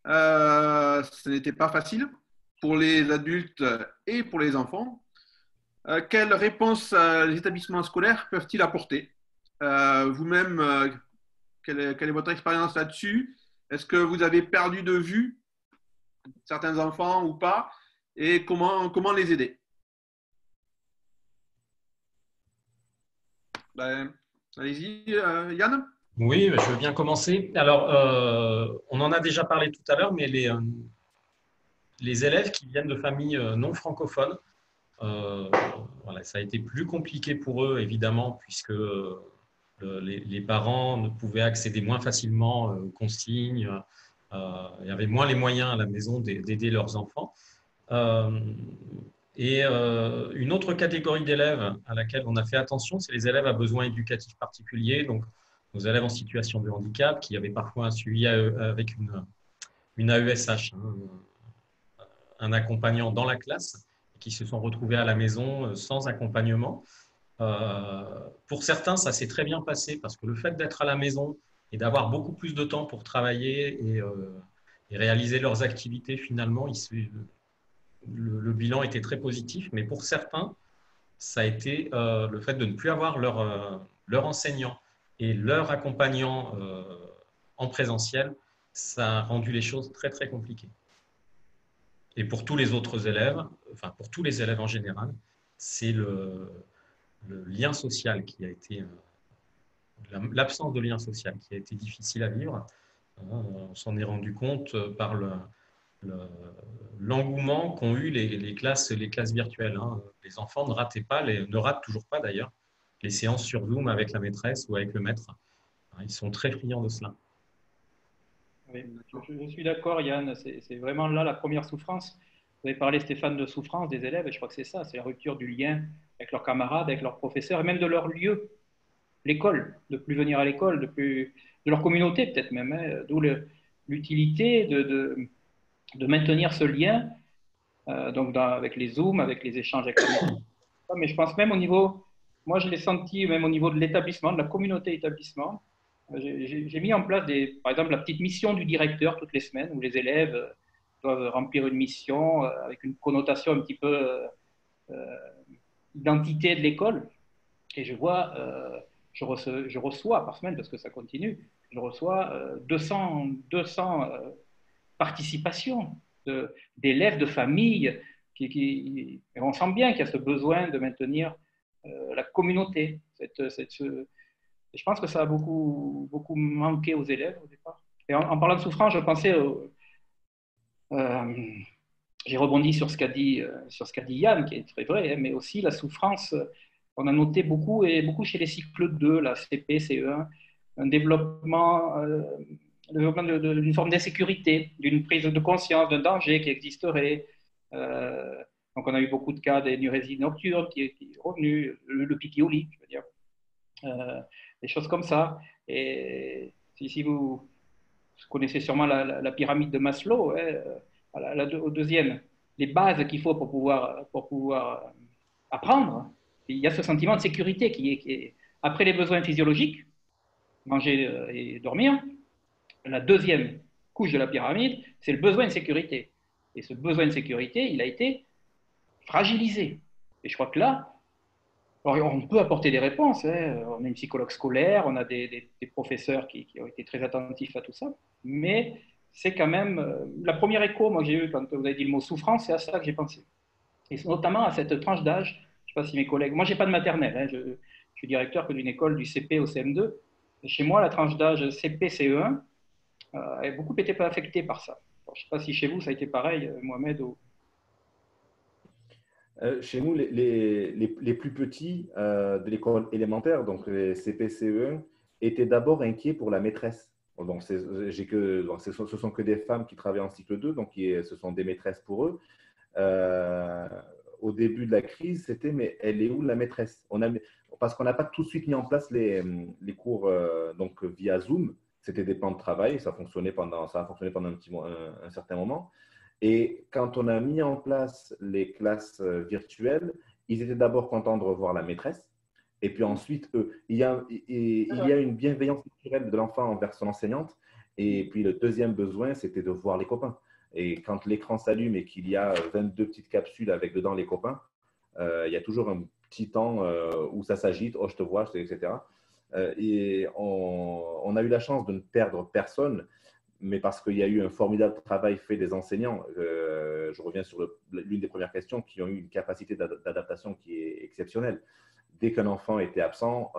Ce n'était pas facile pour les adultes et pour les enfants. Quelles réponses les établissements scolaires peuvent-ils apporter? Vous-même, quelle est votre expérience là-dessus? Est-ce que vous avez perdu de vue certains enfants ou pas? Et comment les aider? Allez-y, Yann.
Oui, je veux bien commencer. Alors, on en a déjà parlé tout à l'heure, mais les élèves qui viennent de familles non francophones, voilà, ça a été plus compliqué pour eux, évidemment, puisque les parents ne pouvaient accéder moins facilement aux consignes. Il y avait moins les moyens à la maison d'aider leurs enfants. Une autre catégorie d'élèves à laquelle on a fait attention, c'est les élèves à besoins éducatifs particuliers, donc nos élèves en situation de handicap qui avaient parfois un suivi avec une AESH, un accompagnant dans la classe, qui se sont retrouvés à la maison sans accompagnement. Pour certains, ça s'est très bien passé parce que le fait d'être à la maison et d'avoir beaucoup plus de temps pour travailler et réaliser leurs activités, finalement, le bilan était très positif. Mais pour certains, ça a été le fait de ne plus avoir leur enseignant et leur accompagnant en présentiel, ça a rendu les choses très, très compliquées. Et pour tous les autres élèves, enfin pour tous les élèves en général, c'est le lien social qui a été, l'absence de lien social qui a été difficile à vivre. On s'en est rendu compte par l'engouement qu'ont eu les classes virtuelles. Les enfants ne rataient pas, ne ratent toujours pas d'ailleurs, les séances sur Zoom avec la maîtresse ou avec le maître. Ils sont très friands de cela.
Oui, je suis d'accord, Yann. C'est vraiment là la première souffrance. Vous avez parlé, Stéphane, de souffrance des élèves, et je crois que c'est ça, c'est la rupture du lien avec leurs camarades, avec leurs professeurs, et même de leur lieu, l'école, de plus venir à l'école, de leur communauté peut-être même, hein, d'où l'utilité de maintenir ce lien donc avec les Zooms, avec les échanges avec les... Mais je pense même au niveau, moi je l'ai senti même au niveau de l'établissement, de la communauté établissement. J'ai mis en place, par exemple, la petite mission du directeur toutes les semaines où les élèves doivent remplir une mission avec une connotation un petit peu identité de l'école. Et je vois, je reçois par semaine, parce que ça continue, je reçois 200 participations d'élèves, de familles. Et on sent bien qu'il y a ce besoin de maintenir la communauté. Et je pense que ça a beaucoup, beaucoup manqué aux élèves au départ. Et en parlant de souffrance, je pensais, j'ai rebondi sur ce qu'a dit Yann, qui est très vrai, hein, mais aussi la souffrance, on a noté beaucoup, et beaucoup chez les cycles 2, la CP, CE1, un développement d'une forme d'insécurité, d'une prise de conscience d'un danger qui existerait. Donc on a eu beaucoup de cas d'énurésie nocturne qui est revenu, le pipi au lit, je veux dire. Des choses comme ça. Et si vous connaissez sûrement la pyramide de Maslow, hein, au deuxième, les bases qu'il faut pour pouvoir apprendre, il y a ce sentiment de sécurité qui est après les besoins physiologiques, manger et dormir. La deuxième couche de la pyramide, c'est le besoin de sécurité. Et ce besoin de sécurité, il a été fragilisé. Et je crois que là, alors, on peut apporter des réponses. Hein. On a une psychologue scolaire, on a des professeurs qui ont été très attentifs à tout ça. Mais c'est quand même la première écho, moi, que j'ai eu quand vous avez dit le mot souffrance, c'est à ça que j'ai pensé. Et notamment à cette tranche d'âge. Je ne sais pas si mes collègues. Moi, je n'ai pas de maternelle. Hein. Je suis directeur d'une école du CP au CM2. Et chez moi, la tranche d'âge CP, CE1 a beaucoup été affectée par ça. Alors, je ne sais pas si chez vous, ça a été pareil, Mohamed ou...
Chez nous, les plus petits de l'école élémentaire, donc les CP, CE1, étaient d'abord inquiets pour la maîtresse. Donc, ce sont que des femmes qui travaillent en cycle 2, donc ce sont des maîtresses pour eux. Au début de la crise, c'était « mais elle est où la maîtresse ?» Parce qu'on n'a pas tout de suite mis en place les cours donc, via Zoom. C'était des plans de travail, ça a fonctionné pendant un certain moment. Et quand on a mis en place les classes virtuelles, ils étaient d'abord contents de revoir la maîtresse. Et puis ensuite, il y a une bienveillance naturelle de l'enfant envers son enseignante. Et puis le deuxième besoin, c'était de voir les copains. Et quand l'écran s'allume et qu'il y a 22 petites capsules avec dedans les copains, il y a toujours un petit temps où ça s'agite, « oh, je te vois », etc. Et on a eu la chance de ne perdre personne, mais parce qu'il y a eu un formidable travail fait des enseignants. Je reviens sur l'une des premières questions, qui ont eu une capacité d'adaptation qui est exceptionnelle. Dès qu'un enfant était absent,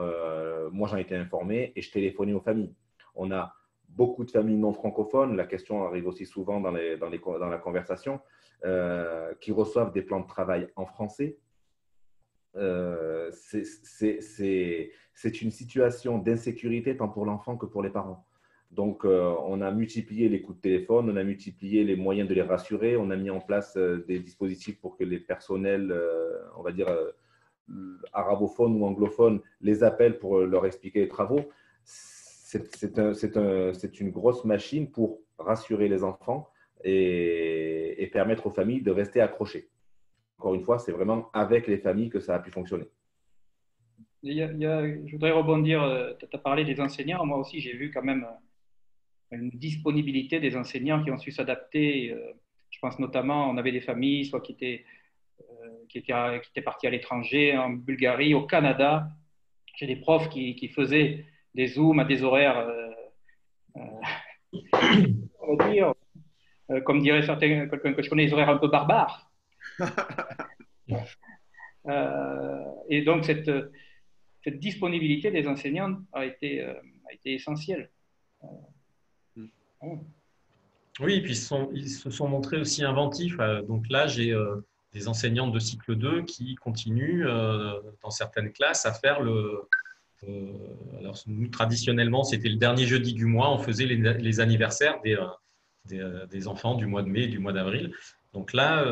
moi j'en étais informé et je téléphonais aux familles. On a beaucoup de familles non francophones, la question arrive aussi souvent dans la conversation, qui reçoivent des plans de travail en français. C'est une situation d'insécurité tant pour l'enfant que pour les parents. Donc, on a multiplié les coups de téléphone, on a multiplié les moyens de les rassurer, on a mis en place des dispositifs pour que les personnels, on va dire, arabophones ou anglophones, les appellent pour leur expliquer les travaux. C'est une grosse machine pour rassurer les enfants et permettre aux familles de rester accrochées. Encore une fois, c'est vraiment avec les familles que ça a pu fonctionner.
Je voudrais rebondir, tu as parlé des enseignants, moi aussi j'ai vu quand même une disponibilité des enseignants qui ont su s'adapter. Je pense notamment, on avait des familles, soit qui étaient parties à l'étranger, en Bulgarie, au Canada. J'ai des profs qui faisaient des zooms à des horaires, on va dire, comme dirait quelqu'un que je connais, des horaires un peu barbares. Et donc, cette disponibilité des enseignants a été essentielle.
Oui, et puis ils se sont montrés aussi inventifs. Donc là, j'ai des enseignantes de cycle 2 qui continuent dans certaines classes à faire alors nous, traditionnellement, c'était le dernier jeudi du mois, on faisait les anniversaires des enfants du mois de mai et du mois d'avril. Donc là,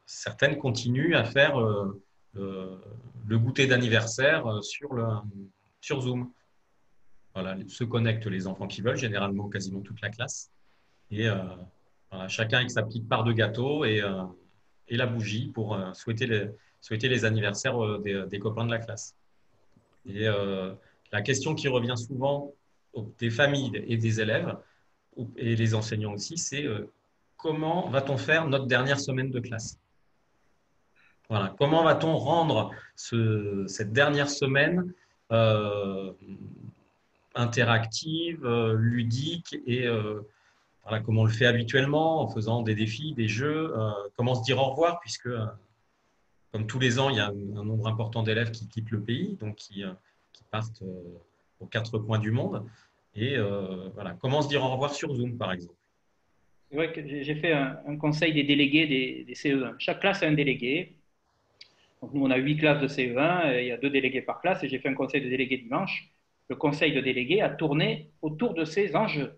certaines continuent à faire le goûter d'anniversaire sur Zoom. Voilà, se connectent les enfants qui veulent, généralement quasiment toute la classe. Et voilà, chacun avec sa petite part de gâteau et la bougie pour souhaiter les anniversaires des copains de la classe. Et la question qui revient souvent des familles et des élèves, et les enseignants aussi, c'est comment va-t-on faire notre dernière semaine de classe? Voilà. Comment va-t-on rendre cette dernière semaine interactive, ludique et voilà, comme on le fait habituellement en faisant des défis, des jeux, comment se dire au revoir puisque comme tous les ans, il y a un nombre important d'élèves qui quittent le pays, donc qui partent aux quatre coins du monde. Et voilà, comment se dire au revoir sur Zoom, par exemple.
C'est vrai que j'ai fait un conseil des délégués des CE1. Chaque classe a un délégué. Donc nous, on a 8 classes de CE1, et il y a 2 délégués par classe, et j'ai fait un conseil de délégués dimanche. Le conseil de délégués a tourné autour de ces enjeux.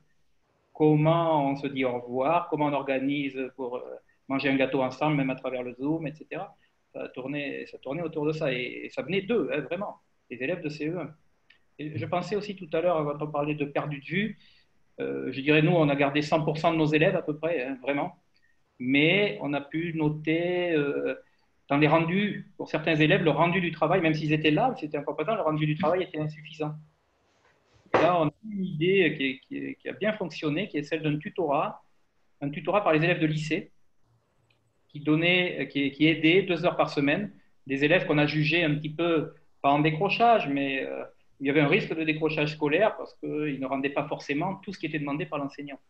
Comment on se dit au revoir, comment on organise pour manger un gâteau ensemble, même à travers le Zoom, etc. Ça tournait autour de ça, et ça venait d'eux, hein, vraiment, les élèves de CE1. Et je pensais aussi tout à l'heure, quand on parlait de perdu de vue, je dirais, nous, on a gardé 100% de nos élèves à peu près, hein, vraiment. Mais on a pu noter dans les rendus, pour certains élèves, le rendu du travail, même s'ils étaient là, c'était incompétent, le rendu du travail était insuffisant. Et là, on a une idée qui a bien fonctionné, qui est celle d'un tutorat, un tutorat par les élèves de lycée, qui aidait 2 heures par semaine des élèves qu'on a jugés un petit peu, pas en décrochage, mais il y avait un risque de décrochage scolaire parce qu'ils ne rendaient pas forcément tout ce qui était demandé par l'enseignant.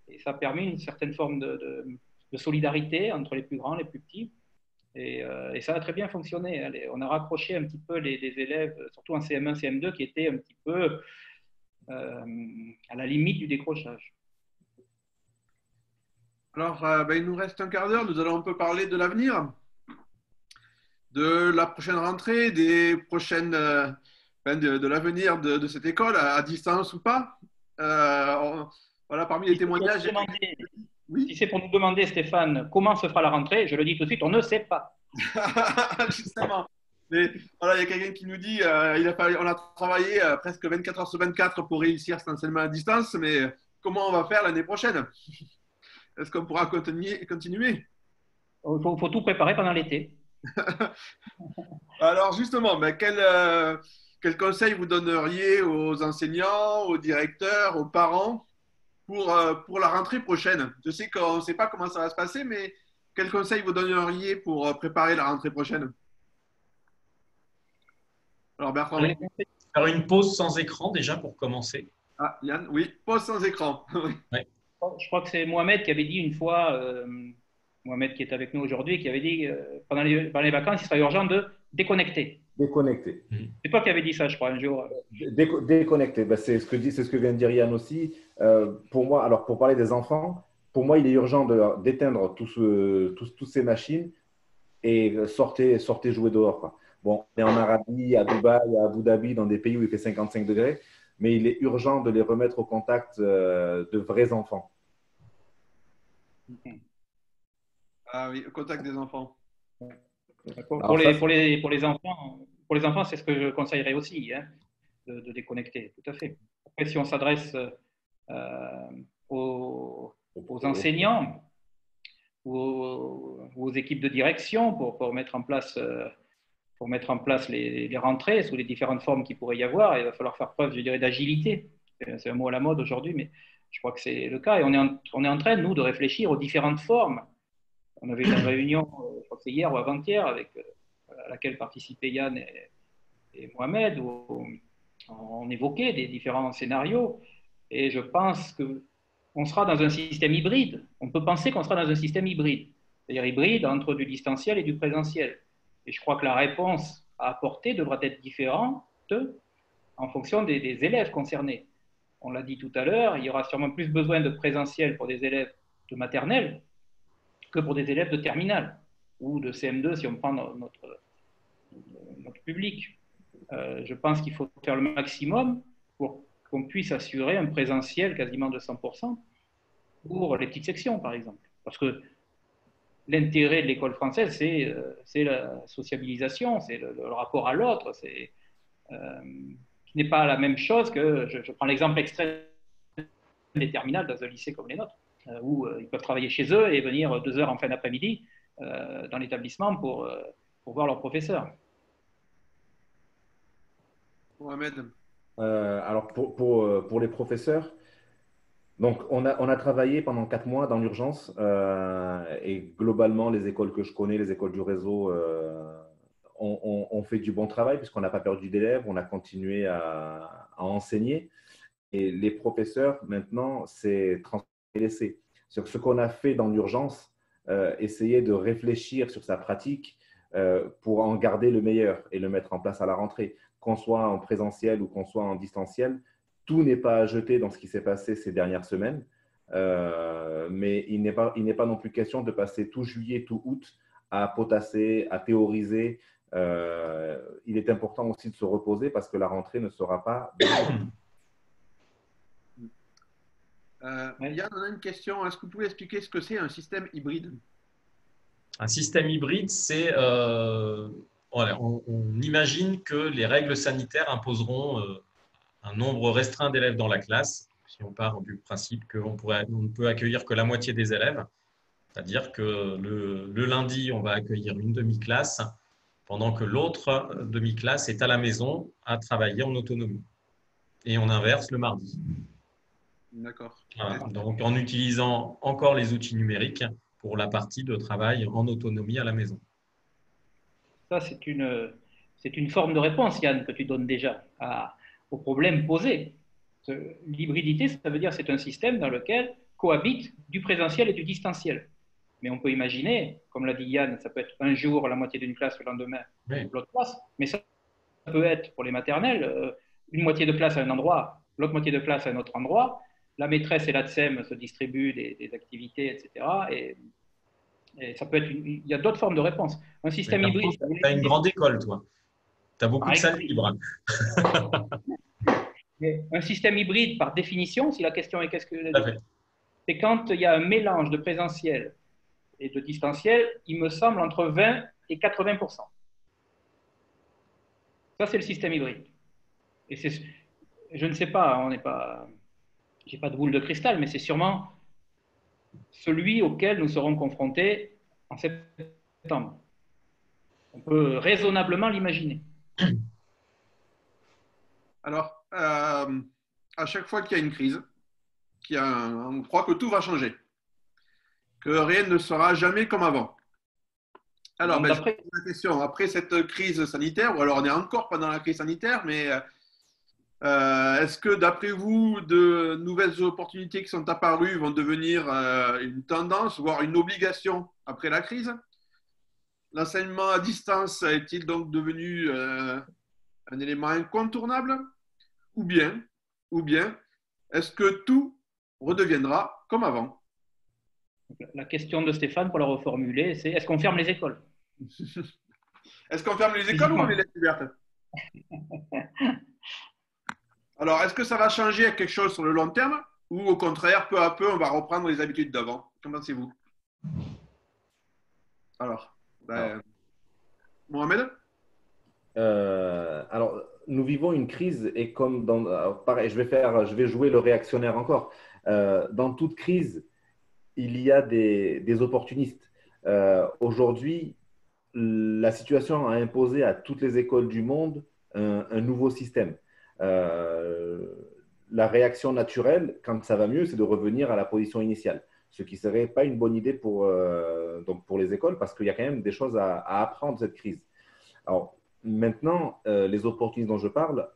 Et ça a permis une certaine forme de solidarité entre les plus grands et les plus petits. Et ça a très bien fonctionné. On a rapproché un petit peu les élèves, surtout en CM1, CM2, qui étaient un petit peu à la limite du décrochage.
Alors, il nous reste un quart d'heure. Nous allons un peu parler de l'avenir, de la prochaine rentrée, des prochaines, de l'avenir de cette école, à distance ou pas. Voilà, parmi les témoignages.
Oui. Si c'est pour nous demander, Stéphane, comment se fera la rentrée, je le dis tout de suite, on ne sait pas.
Justement. Mais voilà, il y a quelqu'un qui nous dit on a travaillé presque 24 heures sur 24 pour réussir cet enseignement à distance, mais comment on va faire l'année prochaine? Est-ce qu'on pourra continuer?
Il faut tout préparer pendant l'été.
Alors justement, quel conseil vous donneriez aux enseignants, aux directeurs, aux parents pour la rentrée prochaine? Je sais qu'on ne sait pas comment ça va se passer, mais quel conseil vous donneriez pour préparer la rentrée prochaine? Alors Bertrand.
Faire une pause sans écran déjà pour commencer.
Ah, Yann, oui, pause sans écran.
Ouais.
Je crois que c'est Mohamed qui avait dit une fois, Mohamed qui est avec nous aujourd'hui, qui avait dit pendant les vacances, il sera urgent de déconnecter.
Déconnecter.
C'est toi qui avais dit ça, je crois, un jour.
Déconnecter, ben, c'est ce que vient de dire Yann aussi. Pour moi, alors pour parler des enfants, pour moi, il est urgent d'éteindre toutes ces machines et sortez jouer dehors, quoi. Bon, on est en Arabie, à Dubaï, à Abu Dhabi, dans des pays où il fait 55 degrés, mais il est urgent de les remettre au contact de vrais enfants.
Ah oui, au contact des enfants.
Pour les enfants, c'est ce que je conseillerais aussi, hein, de déconnecter, tout à fait. Après, si on s'adresse aux aux enseignants, aux équipes de direction pour mettre en place, les rentrées sous les différentes formes qu'il pourrait y avoir. Il va falloir faire preuve, je dirais, d'agilité. C'est un mot à la mode aujourd'hui, mais je crois que c'est le cas. Et on est en train, nous, de réfléchir aux différentes formes. On avait une réunion, je crois que c'est hier ou avant-hier, à laquelle participaient Yann et Mohamed, où on évoquait des différents scénarios. Et je pense qu'on sera dans un système hybride. On peut penser qu'on sera dans un système hybride, c'est-à-dire hybride entre du distanciel et du présentiel. Et je crois que la réponse à apporter devra être différente en fonction des élèves concernés. On l'a dit tout à l'heure, il y aura sûrement plus besoin de présentiel pour des élèves de maternelle que pour des élèves de terminale ou de CM2 si on prend notre public. Je pense qu'il faut faire le maximum pour qu'on puisse assurer un présentiel quasiment de 100% pour les petites sections, par exemple. Parce que l'intérêt de l'école française, c'est la sociabilisation, c'est le rapport à l'autre, qui n'est pas la même chose que, je prends l'exemple extrême des terminales dans un lycée comme les nôtres, où ils peuvent travailler chez eux et venir 2 heures en fin d'après-midi dans l'établissement pour voir leurs professeurs.
Mohamed.
Alors, pour les professeurs, donc on a travaillé pendant 4 mois dans l'urgence et globalement, les écoles que je connais, les écoles du réseau, ont fait du bon travail puisqu'on n'a pas perdu d'élèves, on a continué à enseigner. Et les professeurs, maintenant, c'est transférer l'essai. Sur ce qu'on a fait dans l'urgence, essayer de réfléchir sur sa pratique pour en garder le meilleur et le mettre en place à la rentrée. Qu'on soit en présentiel ou qu'on soit en distanciel, tout n'est pas à jeter dans ce qui s'est passé ces dernières semaines. Mais il n'est pas non plus question de passer tout juillet, tout août à potasser, à théoriser. Il est important aussi de se reposer parce que la rentrée ne sera pas…
Yann, on a une question. Est-ce que vous pouvez expliquer ce que c'est un système hybride?
Un système hybride, c'est… voilà, on imagine que les règles sanitaires imposeront un nombre restreint d'élèves dans la classe. Si on part du principe qu'on ne peut accueillir que la moitié des élèves, c'est-à-dire que le lundi, on va accueillir une demi-classe, pendant que l'autre demi-classe est à la maison à travailler en autonomie. Et on inverse le mardi.
D'accord.
Voilà. Donc, en utilisant encore les outils numériques pour la partie de travail en autonomie à la maison.
Ça, c'est une forme de réponse, Yann, que tu donnes déjà au problème posé. L'hybridité, ça veut dire que c'est un système dans lequel cohabitent du présentiel et du distanciel. Mais on peut imaginer, comme l'a dit Yann, ça peut être un jour la moitié d'une classe, le lendemain l'autre classe. Mais ça peut être pour les maternelles une moitié de classe à un endroit, l'autre moitié de classe à un autre endroit. La maîtresse et l'ATSEM se distribuent des activités, etc. Et ça peut être il y a d'autres formes de réponses. Un système hybride.
Tu as une grande école, toi. Tu as beaucoup de salles libres.
Mais un système hybride, par définition, si la question est qu'est-ce que c'est quand il y a un mélange de présentiel et de distanciel, il me semble entre 20 et 80%. Ça, c'est le système hybride. Et je ne sais pas, j'ai pas de boule de cristal, mais c'est sûrement celui auquel nous serons confrontés en septembre. On peut raisonnablement l'imaginer.
Alors, à chaque fois qu'il y a une crise, on croit que tout va changer, que rien ne sera jamais comme avant. Alors, je pose la question, après cette crise sanitaire, ou alors on est encore pendant la crise sanitaire, mais est-ce que d'après vous, de nouvelles opportunités qui sont apparues vont devenir une tendance, voire une obligation après la crise? L'enseignement à distance est-il donc devenu un élément incontournable? Ou bien, est-ce que tout redeviendra comme avant?
La question de Stéphane, pour la reformuler, c'est est-ce qu'on ferme les écoles?
Est-ce qu'on ferme les écoles ou on les laisse ouvertes? Alors, est-ce que ça va changer quelque chose sur le long terme ou au contraire, peu à peu, on va reprendre les habitudes d'avant? Qu'en pensez-vous? Alors, Mohamed?
Alors, nous vivons une crise et comme pareil, je vais jouer le réactionnaire encore. Dans toute crise, il y a des opportunistes. Aujourd'hui, la situation a imposé à toutes les écoles du monde un nouveau système. La réaction naturelle, quand ça va mieux, c'est de revenir à la position initiale, ce qui ne serait pas une bonne idée donc pour les écoles parce qu'il y a quand même des choses à apprendre de cette crise. Alors, maintenant, les opportunistes dont je parle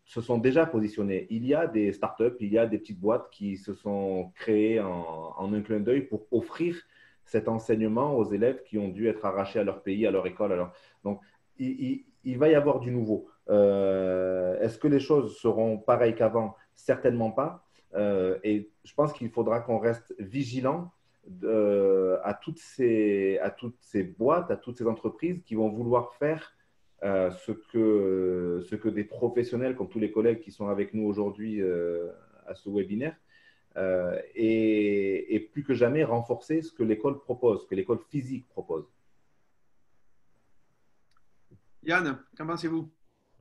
se sont déjà positionnés. Il y a des startups, il y a des petites boîtes qui se sont créées en un clin d'œil pour offrir cet enseignement aux élèves qui ont dû être arrachés à leur pays, à leur école. Donc, il va y avoir du nouveau. Est-ce que les choses seront pareilles qu'avant? Certainement pas. Et je pense qu'il faudra qu'on reste vigilant à toutes ces boîtes, à toutes ces entreprises qui vont vouloir faire ce que des professionnels, comme tous les collègues qui sont avec nous aujourd'hui à ce webinaire, et plus que jamais renforcer ce que l'école propose, ce que l'école physique propose.
Yann, qu'en pensez-vous?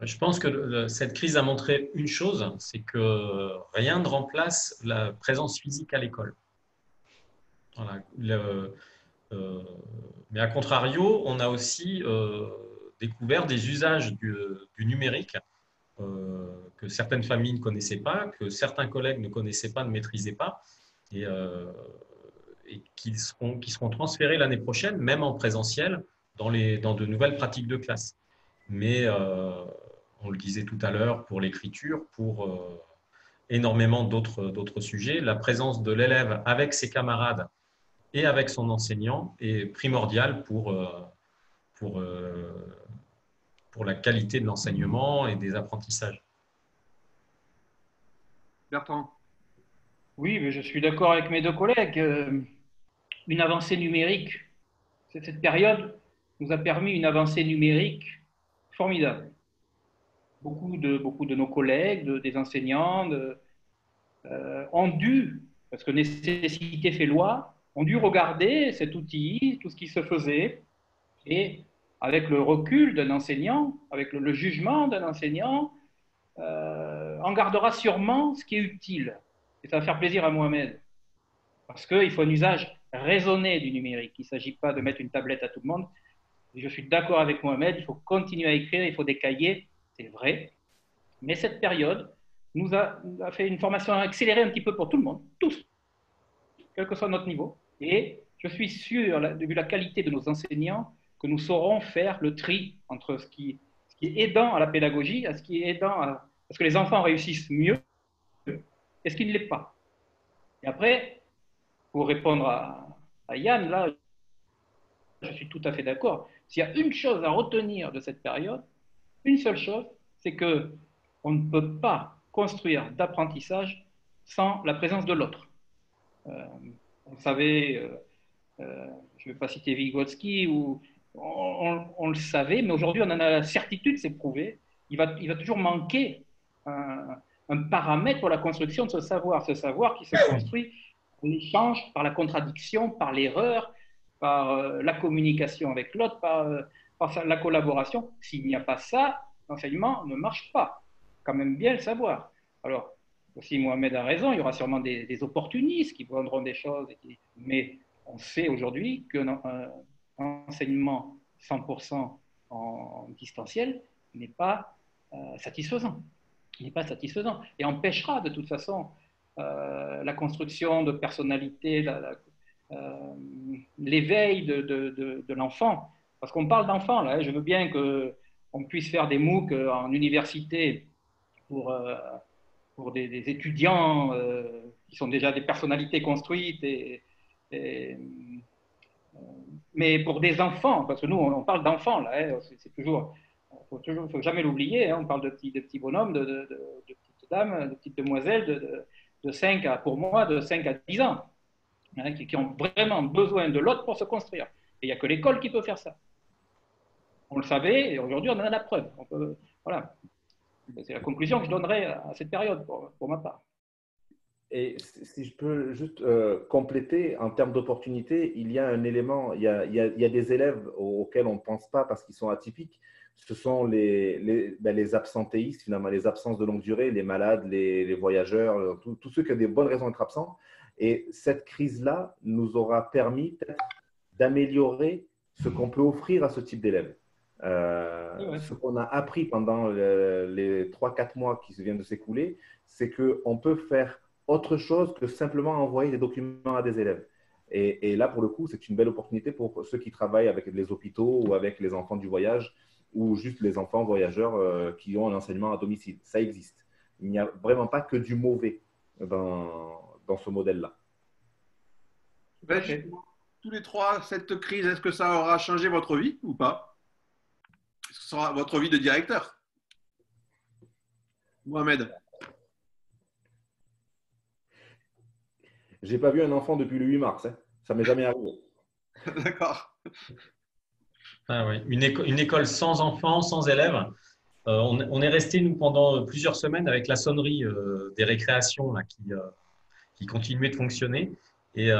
Je pense que cette crise a montré une chose, c'est que rien ne remplace la présence physique à l'école. Voilà. Mais à contrario, on a aussi découvert des usages du numérique que certaines familles ne connaissaient pas, que certains collègues ne connaissaient pas, ne maîtrisaient pas, et qui seront transférés l'année prochaine, même en présentiel, dans de nouvelles pratiques de classe. Mais on le disait tout à l'heure, pour l'écriture, pour énormément d'autres sujets, la présence de l'élève avec ses camarades et avec son enseignant est primordiale pour la qualité de l'enseignement et des apprentissages.
Bertrand?
Oui, mais je suis d'accord avec mes deux collègues. Une avancée numérique, cette période nous a permis une avancée numérique formidable. Beaucoup de nos collègues, des enseignants, ont dû, parce que nécessité fait loi, ont dû regarder cet outil, tout ce qui se faisait, et avec le recul d'un enseignant, avec le jugement d'un enseignant, on gardera sûrement ce qui est utile. Et ça va faire plaisir à Mohamed, parce qu'il faut un usage raisonné du numérique. Il ne s'agit pas de mettre une tablette à tout le monde. Et je suis d'accord avec Mohamed, il faut continuer à écrire, il faut des cahiers, c'est vrai. Mais cette période nous a fait une formation accélérée un petit peu pour tout le monde, tous, quel que soit notre niveau. Et je suis sûr, vu la qualité de nos enseignants, que nous saurons faire le tri entre ce qui est aidant à la pédagogie, à ce qui est aidant à ce que les enfants réussissent mieux et ce qui ne l'est pas. Et après, pour répondre à Yann, là, je suis tout à fait d'accord. S'il y a une chose à retenir de cette période, une seule chose, c'est qu'on ne peut pas construire d'apprentissage sans la présence de l'autre. On savait, je ne vais pas citer Vygotsky, on le savait, mais aujourd'hui on en a la certitude, c'est prouvé. Il va toujours manquer un paramètre pour la construction de ce savoir qui se construit par l'échange, par la contradiction, par l'erreur, par la communication avec l'autre, par la collaboration. S'il n'y a pas ça, l'enseignement ne marche pas. Quand même bien le savoir. Alors, aussi Mohamed a raison, il y aura sûrement des opportunistes qui vendront des choses, mais on sait aujourd'hui qu'un enseignement 100% en distanciel n'est pas satisfaisant. Il n'est pas satisfaisant et empêchera de toute façon la construction de personnalité, l'éveil de l'enfant. Parce qu'on parle d'enfant, là, je veux bien qu'on puisse faire des MOOC en université pour des étudiants qui sont déjà des personnalités construites, mais pour des enfants, parce que nous, on parle d'enfants, là, hein, c'est toujours, faut jamais l'oublier, hein, on parle de petits bonhommes, de petites dames, de petites demoiselles de 5 à, pour moi, de 5 à 10 ans, hein, qui ont vraiment besoin de l'autre pour se construire. Et il n'y a que l'école qui peut faire ça. On le savait, et aujourd'hui, on en a la preuve. Voilà. C'est la conclusion que je donnerais à cette période, pour ma part.
Et si je peux juste compléter, en termes d'opportunités, il y a un élément, il y a des élèves auxquels on ne pense pas parce qu'ils sont atypiques. Ce sont les absentéistes, finalement, les absences de longue durée, les malades, les voyageurs, tous ceux qui ont des bonnes raisons d'être absents. Et cette crise-là nous aura permis peut-être d'améliorer ce qu'on peut offrir à ce type d'élèves. Ce qu'on a appris pendant les 3-4 mois qui viennent de s'écouler, c'est qu'on peut faire autre chose que simplement envoyer des documents à des élèves. Et là, pour le coup, c'est une belle opportunité pour ceux qui travaillent avec les hôpitaux ou avec les enfants du voyage ou juste les enfants voyageurs qui ont un enseignement à domicile. Ça existe. Il n'y a vraiment pas que du mauvais dans ce modèle-là.
Ben, tous les trois, cette crise, est-ce que ça aura changé votre vie ou pas? Est-ce que ce sera votre vie de directeur? Mohamed?
J'ai pas vu un enfant depuis le 8 mars. Hein. Ça m'est jamais arrivé.
D'accord.
Ah oui. Une école sans enfants, sans élèves. On est resté, nous, pendant plusieurs semaines avec la sonnerie des récréations là, qui continuait de fonctionner. Et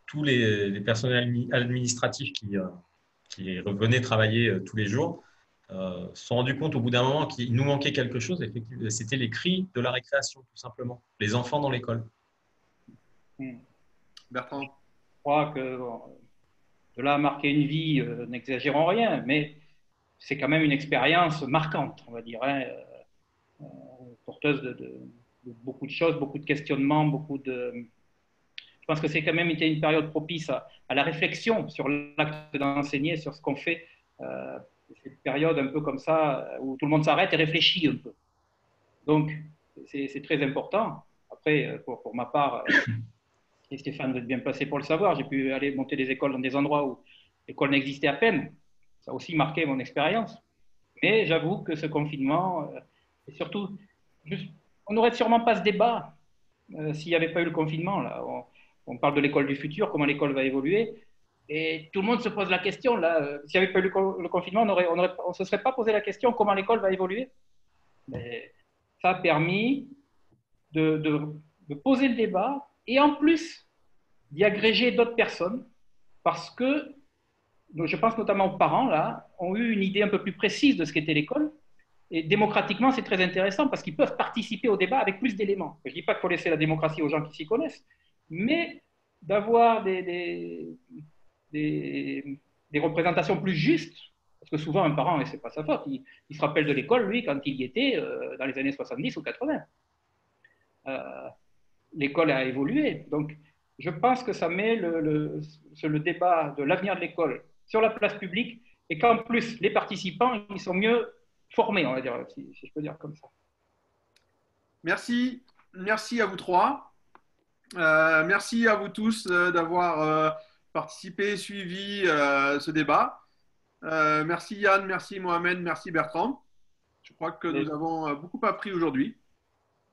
tous les personnels administratifs qui revenaient travailler tous les jours se sont rendus compte au bout d'un moment qu'il nous manquait quelque chose. Effectivement, c'était les cris de la récréation, tout simplement. Les enfants dans l'école.
Bertrand?
Je crois que bon, de là à marquer une vie, n'exagérons rien, mais c'est quand même une expérience marquante, on va dire, hein, porteuse de beaucoup de choses, beaucoup de questionnements, Je pense que c'est quand même été une période propice à la réflexion sur l'acte d'enseigner, sur ce qu'on fait. C'est une période un peu comme ça où tout le monde s'arrête et réfléchit un peu. Donc, c'est très important. Après, pour ma part, et Stéphane doit être bien placé pour le savoir, j'ai pu aller monter des écoles dans des endroits où l'école n'existait à peine. Ça a aussi marqué mon expérience. Mais j'avoue que ce confinement, et surtout, on n'aurait sûrement pas ce débat s'il n'y avait pas eu le confinement. Là. On parle de l'école du futur, comment l'école va évoluer. Et tout le monde se pose la question. S'il n'y avait pas eu le confinement, on ne se serait pas posé la question comment l'école va évoluer. Mais ça a permis de poser le débat et en plus d'y agréger d'autres personnes parce que je pense notamment aux parents là, ont eu une idée un peu plus précise de ce qu'était l'école. Et démocratiquement, c'est très intéressant parce qu'ils peuvent participer au débat avec plus d'éléments. Je ne dis pas qu'il faut laisser la démocratie aux gens qui s'y connaissent, mais d'avoir des représentations plus justes. Parce que souvent, un parent, et ce n'est pas sa faute, il se rappelle de l'école, lui, quand il y était dans les années 70 ou 80. L'école a évolué. Donc, je pense que ça met le débat de l'avenir de l'école sur la place publique et qu'en plus, les participants, ils sont mieux formés, on va dire, si je peux dire comme ça.
Merci. Merci à vous trois. Merci à vous tous d'avoir participé, suivi ce débat. Merci Yann, merci Mohamed, merci Bertrand. Je crois que nous avons beaucoup appris aujourd'hui.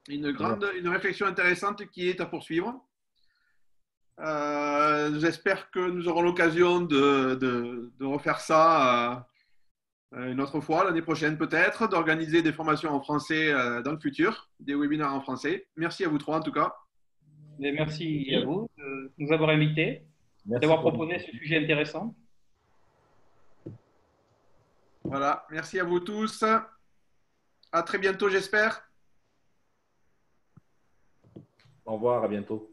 Une réflexion intéressante qui est à poursuivre. J'espère que nous aurons l'occasion de refaire ça une autre fois, l'année prochaine peut-être, d'organiser des formations en français dans le futur, des webinaires en français. Merci à vous trois en tout cas.
Et merci à vous de nous avoir invités, d'avoir proposé ce sujet intéressant.
Voilà, merci à vous tous. À très bientôt, j'espère.
Au revoir, à bientôt.